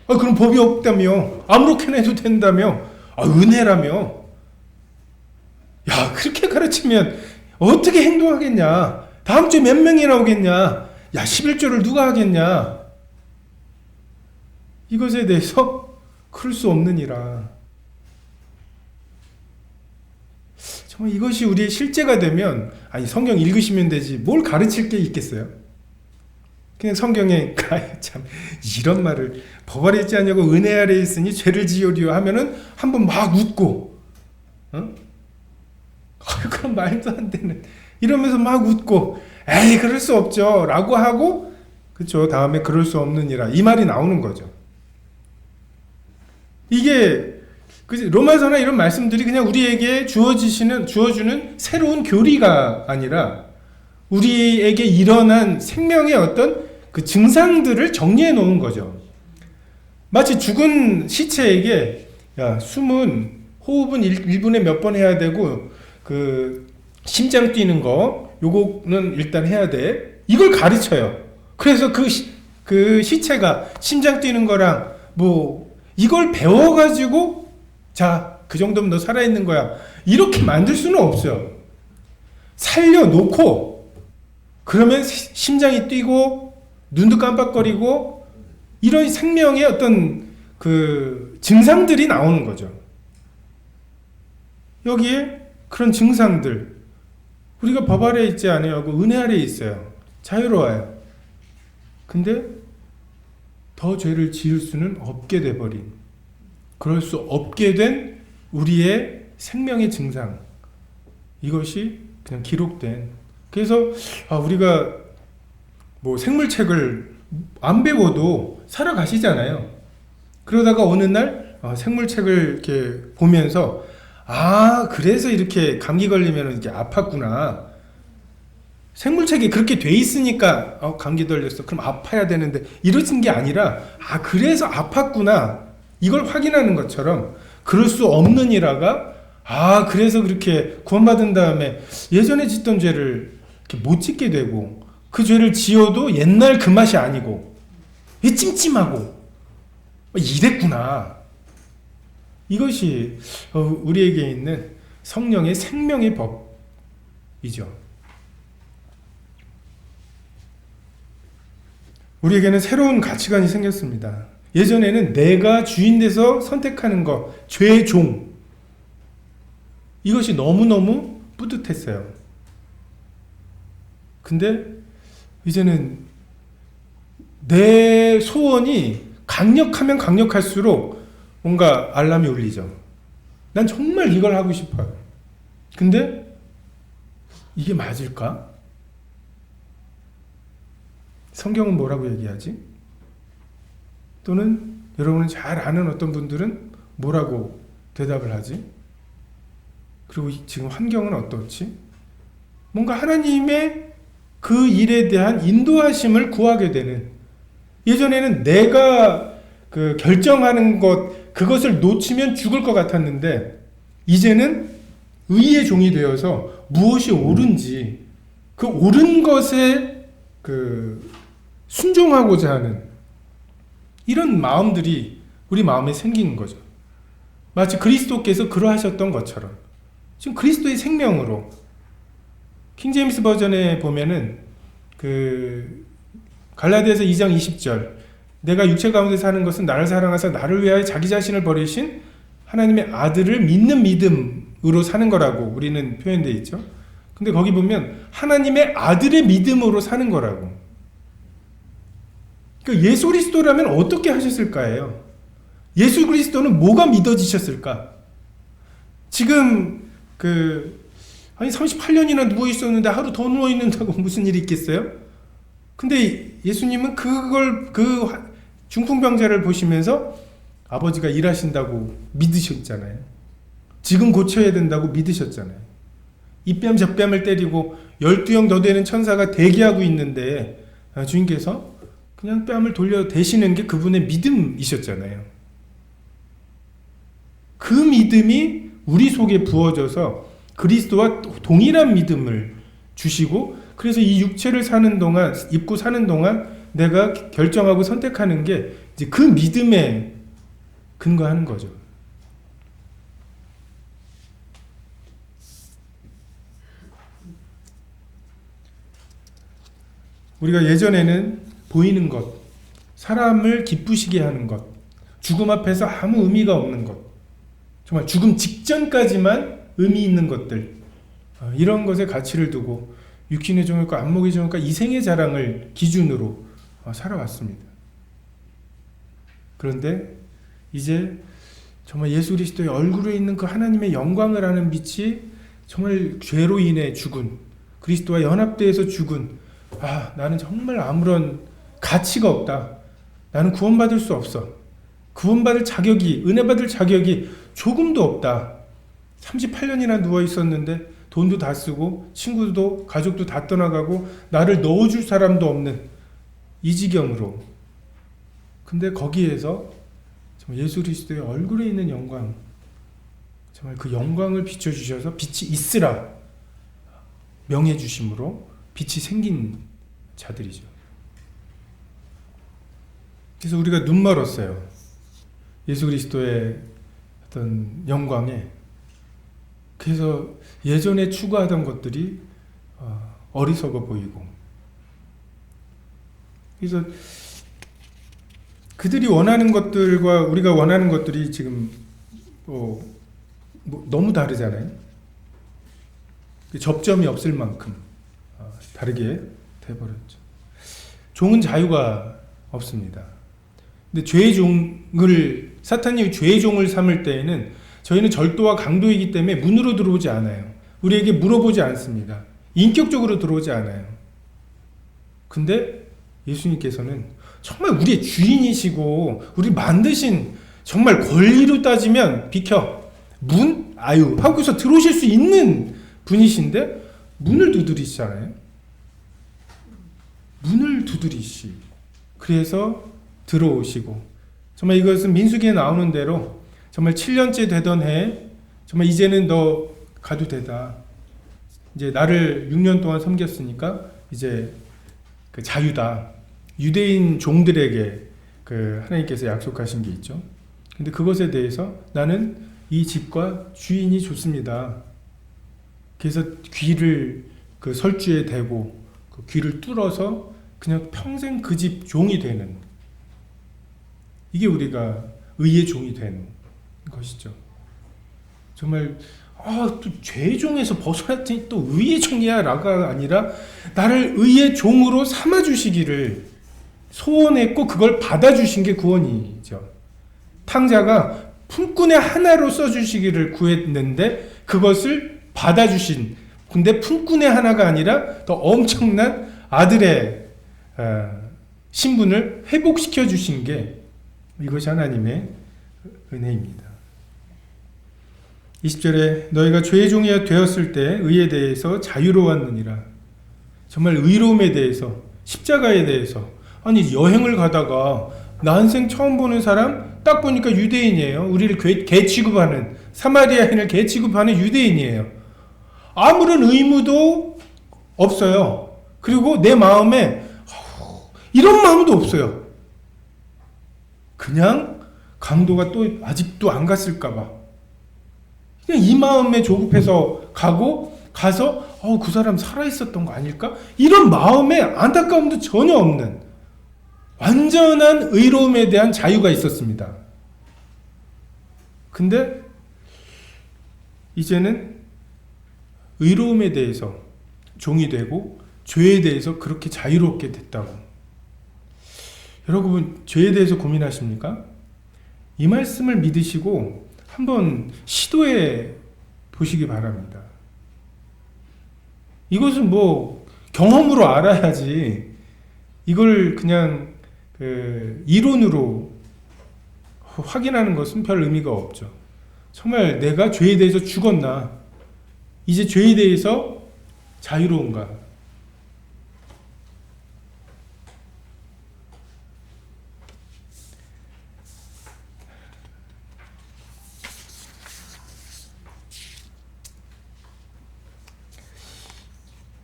그럼 법이 없다며? 아무렇게나 해도 된다며? 은혜라며? 야, 그렇게 가르치면 어떻게 행동하겠냐? 다음 주에 몇 명이 나오겠냐? 야, 11조를 누가 하겠냐? 이것에 대해서 그럴 수 없느니라. 정말 이것이 우리의 실제가 되면, 성경 읽으시면 되지 뭘 가르칠 게 있겠어요? 그냥 성경에 참 이런 말을, 법 아래 있지 않냐고 은혜 아래 있으니 죄를 지으리요 하면은 한번 막 웃고, 그럼 말도 안 되는, 이러면서 막 웃고, 에이 그럴 수 없죠 라고 하고, 그쵸, 다음에 그럴 수 없느니라 이 말이 나오는 거죠. 이게 로마서나 이런 말씀들이 그냥 우리에게 주어주는 새로운 교리가 아니라 우리에게 일어난 생명의 어떤 그 증상들을 정리해 놓은 거죠. 마치 죽은 시체에게 숨은 호흡은 1분에 몇 번 해야 되고 그 심장 뛰는 거 요거는 일단 해야 돼, 이걸 가르쳐요. 그래서 그 시체가 심장 뛰는 거랑 이걸 배워가지고 자, 그 정도면 너 살아있는 거야 이렇게 만들 수는 없어요. 살려놓고 그러면 심장이 뛰고 눈도 깜빡거리고 이런 생명의 어떤 그 증상들이 나오는 거죠. 여기에 그런 증상들, 우리가 법 아래 있지 않아요, 은혜 아래 있어요. 자유로워요. 근데 더 죄를 지을 수는 없게 돼버린, 그럴 수 없게 된 우리의 생명의 증상, 이것이 그냥 기록된. 그래서 우리가 생물책을 안 배워도 살아가시잖아요. 그러다가 어느 날 생물책을 이렇게 보면서 그래서 이렇게 감기 걸리면 이렇게 아팠구나. 생물책이 그렇게 돼 있으니까 감기 걸렸어 그럼 아파야 되는데 이러신 게 아니라 그래서 아팠구나 이걸 확인하는 것처럼, 그럴 수 없는 이라가 그래서 그렇게 구원받은 다음에 예전에 짓던 죄를 이렇게 못 짓게 되고, 그 죄를 지어도 옛날 그 맛이 아니고 찜찜하고 이랬구나. 이것이 우리에게 있는 성령의 생명의 법이죠. 우리에게는 새로운 가치관이 생겼습니다. 예전에는 내가 주인 돼서 선택하는 것, 죄의 종, 이것이 너무너무 뿌듯했어요. 근데 이제는 내 소원이 강력하면 강력할수록 뭔가 알람이 울리죠. 난 정말 이걸 하고 싶어요. 근데 이게 맞을까? 성경은 뭐라고 얘기하지? 또는 여러분은 잘 아는 어떤 분들은 뭐라고 대답을 하지? 그리고 지금 환경은 어떻지? 뭔가 하나님의 그 일에 대한 인도하심을 구하게 되는, 예전에는 내가 결정하는 것, 그것을 놓치면 죽을 것 같았는데 이제는 의의 종이 되어서 무엇이 옳은지 그 옳은 것에 순종하고자 하는 이런 마음들이 우리 마음에 생기는 거죠. 마치 그리스도께서 그러하셨던 것처럼 지금 그리스도의 생명으로, 킹제임스 버전에 보면은 갈라디아서 2장 20절 내가 육체 가운데 사는 것은 나를 사랑하사 나를 위하여 자기 자신을 버리신 하나님의 아들을 믿는 믿음으로 사는 거라고 우리는 표현되어 있죠. 근데 거기 보면 하나님의 아들의 믿음으로 사는 거라고. 그러니까 예수 그리스도라면 어떻게 하셨을까요? 예수 그리스도는 뭐가 믿어지셨을까? 지금 아니 38년이나 누워 있었는데 하루 더 누워 있는다고 무슨 일이 있겠어요? 근데 예수님은 그 중풍병자를 보시면서 아버지가 일하신다고 믿으셨잖아요. 지금 고쳐야 된다고 믿으셨잖아요. 이 뺨 저 뺨을 때리고 12형 더 되는 천사가 대기하고 있는데 주님께서 그냥 뺨을 돌려 대시는 게 그분의 믿음이셨잖아요. 그 믿음이 우리 속에 부어져서 그리스도와 동일한 믿음을 주시고, 그래서 이 육체를 사는 동안, 입고 사는 동안 내가 결정하고 선택하는 게 이제 그 믿음에 근거하는 거죠. 우리가 예전에는 보이는 것, 사람을 기쁘시게 하는 것, 죽음 앞에서 아무 의미가 없는 것, 정말 죽음 직전까지만 의미 있는 것들, 이런 것에 가치를 두고 육신의 종일과 안목의 종일과 이생의 자랑을 기준으로 살아왔습니다. 그런데 이제 정말 예수 그리스도의 얼굴에 있는 그 하나님의 영광을 아는 빛이 정말 죄로 인해 죽은, 그리스도와 연합되어서 죽은, 나는 정말 아무런 가치가 없다. 나는 구원받을 수 없어. 구원받을 자격이, 은혜받을 자격이 조금도 없다. 38년이나 누워 있었는데 돈도 다 쓰고 친구도 가족도 다 떠나가고 나를 넣어줄 사람도 없는 이 지경으로. 근데 거기에서 정말 예수 그리스도의 얼굴에 있는 영광, 정말 그 영광을 비춰주셔서 빛이 있으라 명해 주심으로 빛이 생긴 자들이죠. 그래서 우리가 눈 멀었어요. 예수 그리스도의 어떤 영광에. 그래서 예전에 추구하던 것들이 어리석어 보이고, 그래서 그들이 원하는 것들과 우리가 원하는 것들이 지금 너무 다르잖아요. 접점이 없을 만큼 다르게 돼버렸죠. 종은 자유가 없습니다. 근데 죄의 종을, 사탄이 죄의 종을 삼을 때에는 저희는 절도와 강도이기 때문에 문으로 들어오지 않아요. 우리에게 물어보지 않습니다. 인격적으로 들어오지 않아요. 근데 예수님께서는 정말 우리의 주인이시고 우리 만드신, 정말 권리로 따지면 비켜, 문? 아유 하고서 들어오실 수 있는 분이신데 문을 두드리시잖아요. 문을 두드리시. 그래서 들어오시고, 정말 이것은 민수기에 나오는 대로 정말 7년째 되던 해, 정말 이제는 너 가도 되다. 이제 나를 6년 동안 섬겼으니까 이제 그 자유다. 유대인 종들에게 그 하나님께서 약속하신 게 있죠. 근데 그것에 대해서 나는 이 집과 주인이 좋습니다. 그래서 귀를 그 설주에 대고 그 귀를 뚫어서 그냥 평생 그 집 종이 되는, 이게 우리가 의의 종이 되는 것이죠. 정말 또 죄의 종에서 벗어났더니 또 의의 종이야 라가 아니라 나를 의의 종으로 삼아 주시기를 소원했고 그걸 받아주신 게 구원이죠. 탕자가 품꾼의 하나로 써주시기를 구했는데 그것을 받아주신, 근데 품꾼의 하나가 아니라 더 엄청난 아들의 신분을 회복시켜 주신 게 이것이 하나님의 은혜입니다. 20절에 너희가 죄의 종이 되었을 때 의에 대해서 자유로웠느니라. 정말 의로움에 대해서, 십자가에 대해서. 아니 여행을 가다가 난생 처음 보는 사람 딱 보니까 유대인이에요. 우리를 개 취급하는, 사마리아인을 개 취급하는 유대인이에요. 아무런 의무도 없어요. 그리고 내 마음에 이런 마음도 없어요. 그냥 강도가 또 아직도 안 갔을까봐 그냥 이 마음에 조급해서 가서 그 사람 살아있었던 거 아닐까? 이런 마음에 안타까움도 전혀 없는, 완전한 의로움에 대한 자유가 있었습니다. 근데 이제는 의로움에 대해서 종이 되고 죄에 대해서 그렇게 자유롭게 됐다고. 여러분, 죄에 대해서 고민하십니까? 이 말씀을 믿으시고 한번 시도해 보시기 바랍니다. 이것은 뭐 경험으로 알아야지 이걸 그냥 이론으로 확인하는 것은 별 의미가 없죠. 정말 내가 죄에 대해서 죽었나? 이제 죄에 대해서 자유로운가?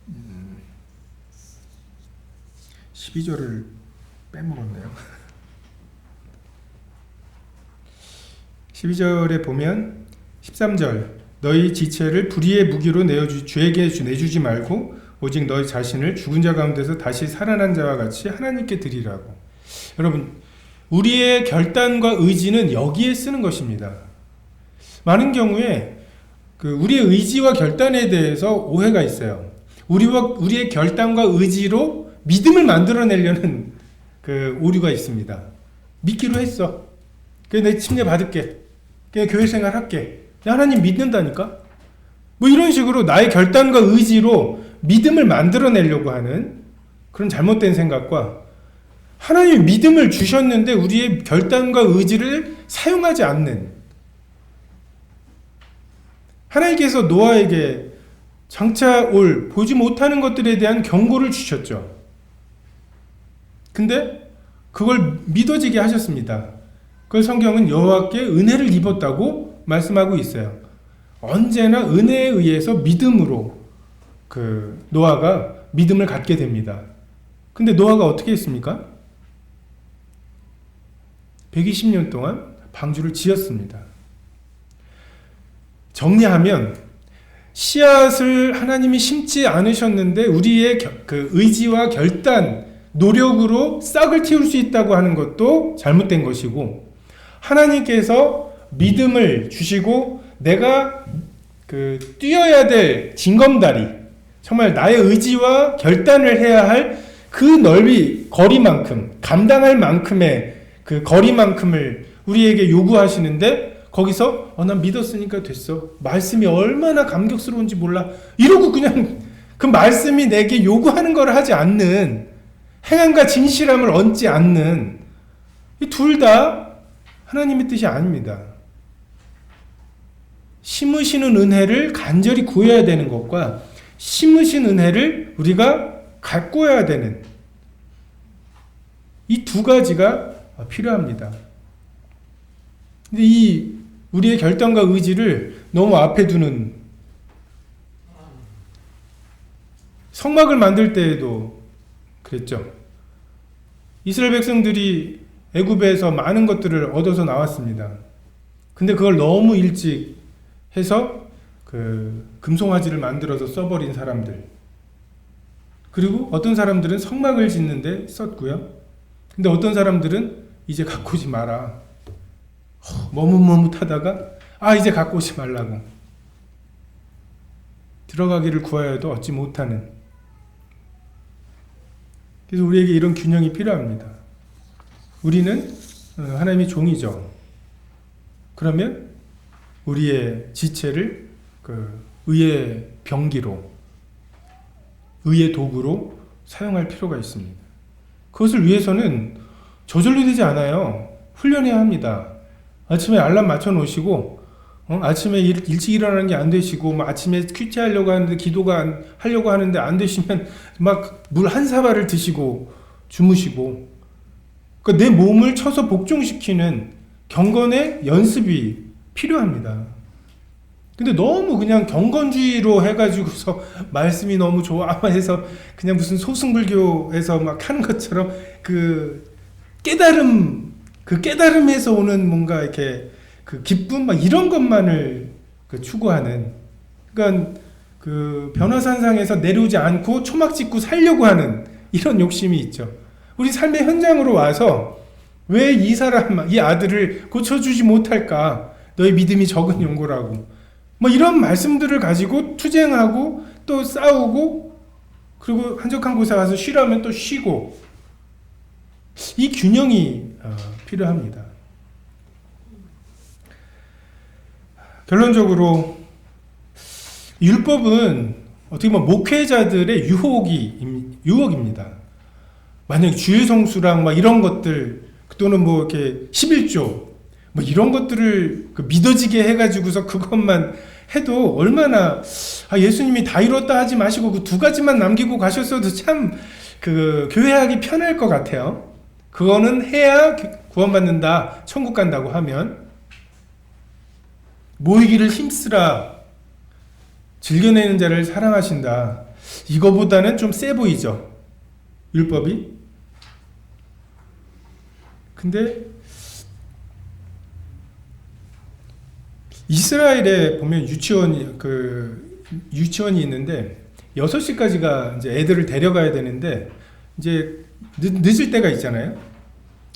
음, 12절을 빼먹었네요. 12절에 보면 13절 너희 지체를 불의의 무기로 주에게 내주지 말고 오직 너희 자신을 죽은 자 가운데서 다시 살아난 자와 같이 하나님께 드리라고. 여러분, 우리의 결단과 의지는 여기에 쓰는 것입니다. 많은 경우에 우리의 의지와 결단에 대해서 오해가 있어요. 우리의 결단과 의지로 믿음을 만들어내려는 오류가 있습니다. 믿기로 했어. 그래서 내 침례 받을게. 그냥 교회 생활 할게. 하나님 믿는다니까? 뭐 이런 식으로 나의 결단과 의지로 믿음을 만들어내려고 하는 그런 잘못된 생각과 하나님이 믿음을 주셨는데 우리의 결단과 의지를 사용하지 않는, 하나님께서 노아에게 장차 보지 못하는 것들에 대한 경고를 주셨죠. 근데 그걸 믿어지게 하셨습니다. 그걸 성경은 여호와께 은혜를 입었다고 말씀하고 있어요. 언제나 은혜에 의해서 믿음으로 노아가 믿음을 갖게 됩니다. 근데 노아가 어떻게 했습니까? 120년 동안 방주를 지었습니다. 정리하면 씨앗을 하나님이 심지 않으셨는데 우리의 의지와 결단, 노력으로 싹을 틔울 수 있다고 하는 것도 잘못된 것이고, 하나님께서 믿음을 주시고 내가 뛰어야 될 징검다리, 정말 나의 의지와 결단을 해야 할 그 거리만큼, 감당할 만큼의 그 거리만큼을 우리에게 요구하시는데 거기서 난 믿었으니까 됐어. 말씀이 얼마나 감격스러운지 몰라. 이러고 그냥 그 말씀이 내게 요구하는 걸 하지 않는, 행함과 진실함을 얹지 않는, 이 둘 다 하나님의 뜻이 아닙니다. 심으시는 은혜를 간절히 구해야 되는 것과 심으신 은혜를 우리가 가꿔야 되는 이 두 가지가 필요합니다. 근데 우리의 결단과 의지를 너무 앞에 두는, 성막을 만들 때에도 그랬죠. 이스라엘 백성들이 애굽에서 많은 것들을 얻어서 나왔습니다. 근데 그걸 너무 일찍 해서 금송아지를 만들어서 써버린 사람들, 그리고 어떤 사람들은 성막을 짓는데 썼고요. 근데 어떤 사람들은 이제 갖고 오지 마라, 머뭇머뭇하다가 이제 갖고 오지 말라고, 들어가기를 구하여 도 얻지 못하는. 그래서 우리에게 이런 균형이 필요합니다. 우리는 하나님의 종이죠. 그러면 우리의 지체를 의의 병기로, 의의 도구로 사용할 필요가 있습니다. 그것을 위해서는 저절로 되지 않아요. 훈련해야 합니다. 아침에 알람 맞춰 놓으시고 아침에 일찍 일어나는 게 안 되시고 아침에 큐티하려고 하는데 하려고 하는데 안 되시면 막 물 한 사발을 드시고 주무시고, 내 몸을 쳐서 복종시키는 경건의 연습이 필요합니다. 근데 너무 그냥 경건주의로 해가지고서 말씀이 너무 좋아 해서 그냥 무슨 소승불교에서 막 하는 것처럼 깨달음에서 오는 뭔가 이렇게 기쁨 막 이런 것만을 추구하는, 그러니까 변화산상에서 내려오지 않고 초막 짓고 살려고 하는 이런 욕심이 있죠. 우리 삶의 현장으로 와서 왜 이 아들을 고쳐주지 못할까? 너의 믿음이 적은 용고라고. 뭐 이런 말씀들을 가지고 투쟁하고 또 싸우고 그리고 한적한 곳에 가서 쉬라면 또 쉬고 이 균형이 필요합니다. 결론적으로 율법은 어떻게 보면 목회자들의 유혹입니다. 만약에 주의 성수랑 막 이런 것들 또는 뭐 이렇게 11조 뭐 이런 것들을 믿어지게 해가지고서 그것만 해도 얼마나 예수님이 다 이뤘다 하지 마시고 그 두 가지만 남기고 가셨어도 참 그 교회하기 편할 것 같아요. 그거는 해야 구원받는다, 천국 간다고 하면 모이기를 힘쓰라, 즐겨내는 자를 사랑하신다. 이거보다는 좀 세 보이죠, 율법이. 근데 이스라엘에 보면 유치원이 있는데 6시까지가 이제 애들을 데려가야 되는데 이제 늦을 때가 있잖아요.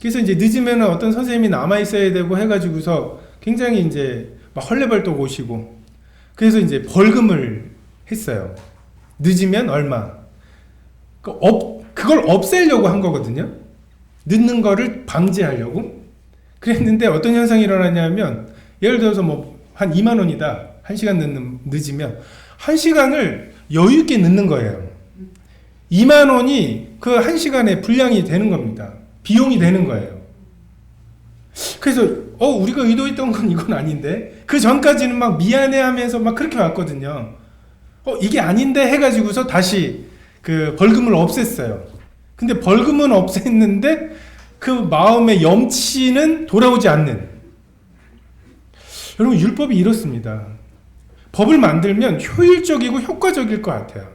그래서 이제 늦으면 어떤 선생님이 남아 있어야 되고 해가지고서 굉장히 이제 막 헐레벌떡 오시고 그래서 이제 벌금을 했어요. 늦으면 얼마. 그걸 없애려고 한 거거든요. 늦는 거를 방지하려고. 그랬는데 어떤 현상이 일어나냐면 예를 들어서 뭐 한 2만 원이다. 1시간 늦으면 1시간을 여유 있게 늦는 거예요. 2만 원이 그 1시간에 분량이 되는 겁니다. 비용이 되는 거예요. 그래서 우리가 의도했던 건 이건 아닌데 그 전까지는 막 미안해하면서 막 그렇게 왔거든요. 이게 아닌데 해가지고서 다시 그 벌금을 없앴어요. 근데 벌금은 없앴는데 그 마음의 염치는 돌아오지 않는. 여러분 율법이 이렇습니다. 법을 만들면 효율적이고 효과적일 것 같아요.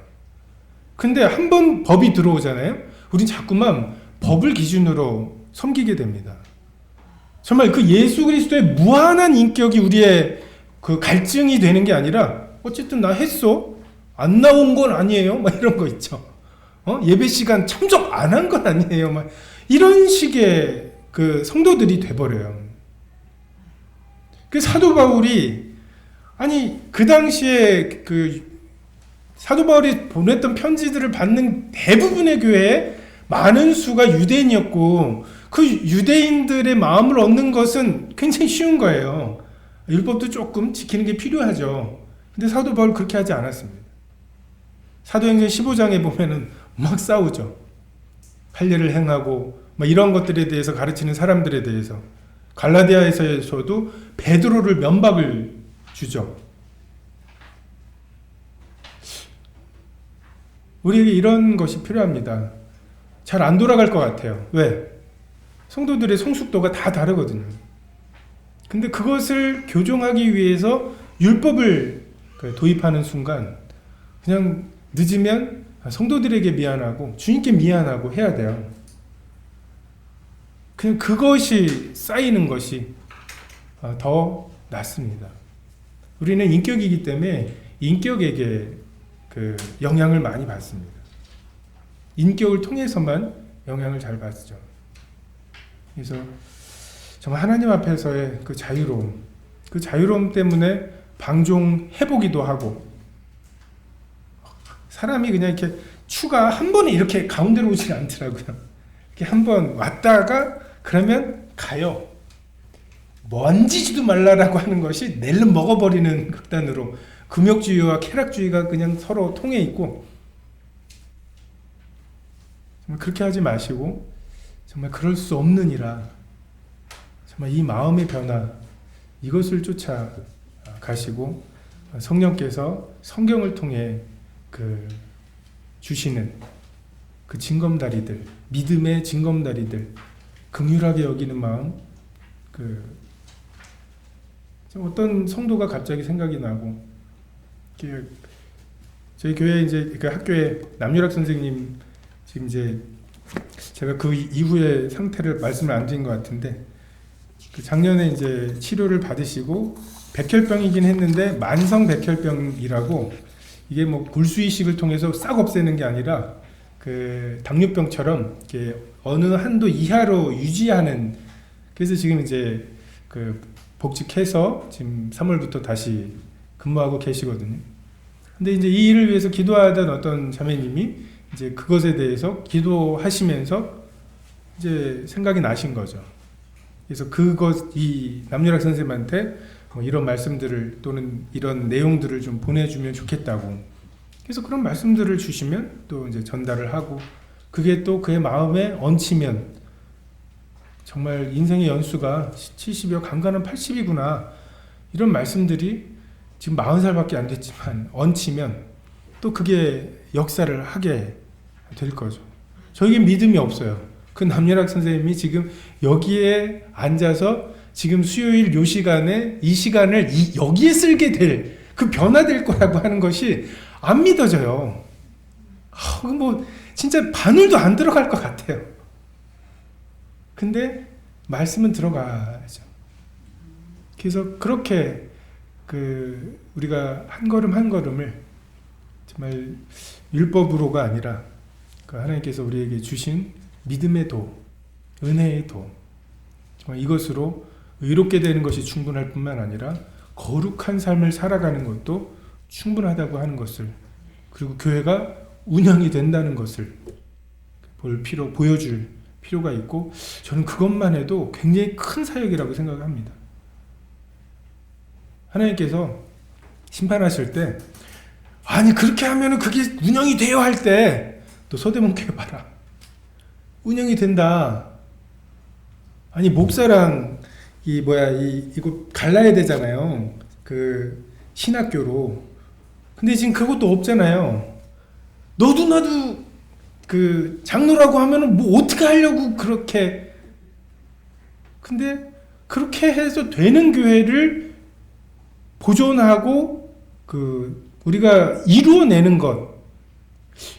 근데 한 번 법이 들어오잖아요. 우린 자꾸만 법을 기준으로 섬기게 됩니다. 정말 그 예수 그리스도의 무한한 인격이 우리의 그 갈증이 되는 게 아니라 어쨌든 나 했어. 안 나온 건 아니에요. 막 이런 거 있죠. 예배 시간 참석 안 한 건 아니에요. 막 이런 식의 그 성도들이 돼버려요. 그 사도 바울이 그 당시에 그 사도 바울이 보냈던 편지들을 받는 대부분의 교회에 많은 수가 유대인이었고 그 유대인들의 마음을 얻는 것은 굉장히 쉬운 거예요. 율법도 조금 지키는 게 필요하죠. 근데 사도 바울 그렇게 하지 않았습니다. 사도행전 15장에 보면은 막 싸우죠. 할례를 행하고 막 이런 것들에 대해서 가르치는 사람들에 대해서. 갈라디아에서도 베드로를 면박을 주죠. 우리에게 이런 것이 필요합니다. 잘 안 돌아갈 것 같아요. 왜? 성도들의 성숙도가 다 다르거든요. 근데 그것을 교정하기 위해서 율법을 도입하는 순간 그냥 늦으면 성도들에게 미안하고 주님께 미안하고 해야 돼요. 그냥 그것이 쌓이는 것이 더 낫습니다. 우리는 인격이기 때문에 인격에게 그 영향을 많이 받습니다. 인격을 통해서만 영향을 잘 받죠. 그래서 정말 하나님 앞에서의 그 자유로움 때문에 방종해보기도 하고 사람이 그냥 이렇게 추가 한 번에 이렇게 가운데로 오지 않더라고요. 이렇게 한 번 왔다가 그러면 가요. 만지지도 말라라고 하는 것이 낼름 먹어버리는 극단으로 금욕주의와 쾌락주의가 그냥 서로 통해 있고 정말 그렇게 하지 마시고 정말 그럴 수 없느니라 정말 이 마음의 변화 이것을 쫓아 가시고 성령께서 성경을 통해 그 주시는 그 징검다리들 믿음의 징검다리들 긍휼하게 여기는 마음 어떤 성도가 갑자기 생각이 나고 저희 교회 이제 그 학교에 남유락 선생님 지금 이제 제가 그 이후의 상태를 말씀을 안 드린 것 같은데 그 작년에 이제 치료를 받으시고 백혈병이긴 했는데 만성 백혈병이라고 이게 뭐 굴수 이식을 통해서 싹 없애는 게 아니라 그 당뇨병처럼 이렇게 어느 한도 이하로 유지하는, 그래서 지금 이제 그 복직해서 지금 3월부터 다시 근무하고 계시거든요. 근데 이제 이 일을 위해서 기도하던 어떤 자매님이 이제 그것에 대해서 기도하시면서 이제 생각이 나신 거죠. 그래서 이 남유락 선생님한테 뭐 이런 말씀들을 또는 이런 내용들을 좀 보내주면 좋겠다고. 그래서 그런 말씀들을 주시면 또 이제 전달을 하고, 그게 또 그의 마음에 얹히면 정말 인생의 연수가 70이요 간간은 80이구나, 이런 말씀들이 지금 40살밖에 안 됐지만 얹히면 또 그게 역사를 하게 될 거죠. 저에겐 믿음이 없어요. 그 남유락 선생님이 지금 여기에 앉아서 지금 수요일 요 시간에 이 시간을 여기에 쓸게 될, 그 변화될 거라고 하는 것이 안 믿어져요. 뭐 진짜 바늘도 안 들어갈 것 같아요. 근데 말씀은 들어가죠. 그래서 그렇게 우리가 한 걸음 한 걸음을 정말 율법으로가 아니라 그 하나님께서 우리에게 주신 믿음의 도, 은혜의 도, 정말 이것으로 의롭게 되는 것이 충분할 뿐만 아니라 거룩한 삶을 살아가는 것도 충분하다고 하는 것을, 그리고 교회가 운영이 된다는 것을 보여줄 필요가 있고, 저는 그것만 해도 굉장히 큰 사역이라고 생각합니다. 하나님께서 심판하실 때, 아니 그렇게 하면은 그게 운영이 돼요 할 때, 또 서대문 교회 봐라, 운영이 된다. 아니 목사랑 이거 갈라야 되잖아요. 그 신학교로. 근데 지금 그것도 없잖아요. 너도 나도 그 장로라고 하면은 뭐 어떻게 하려고 그렇게. 근데 그렇게 해서 되는 교회를 보존하고 우리가 이루어내는 것,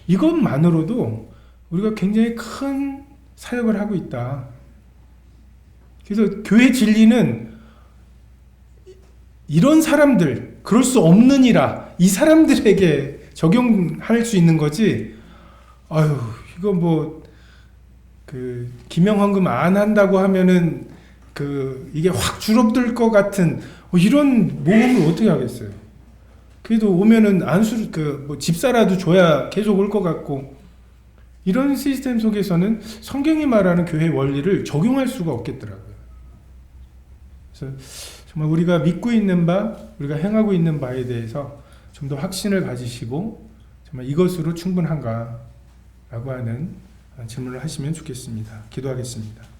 이것만으로도 우리가 굉장히 큰 사역을 하고 있다. 그래서 교회 진리는 이런 사람들, 그럴 수 없느니라, 이 사람들에게 적용할 수 있는 거지. 아유, 이거 뭐 기명헌금 안 한다고 하면은 이게 확 줄어들 것 같은 이런 모험을 어떻게 하겠어요? 그래도 오면은 집사라도 줘야 계속 올 것 같고, 이런 시스템 속에서는 성경이 말하는 교회 원리를 적용할 수가 없겠더라고요. 그래서 정말 우리가 믿고 있는 바, 우리가 행하고 있는 바에 대해서 좀 더 확신을 가지시고 정말 이것으로 충분한가 라고 하는 질문을 하시면 좋겠습니다. 기도하겠습니다.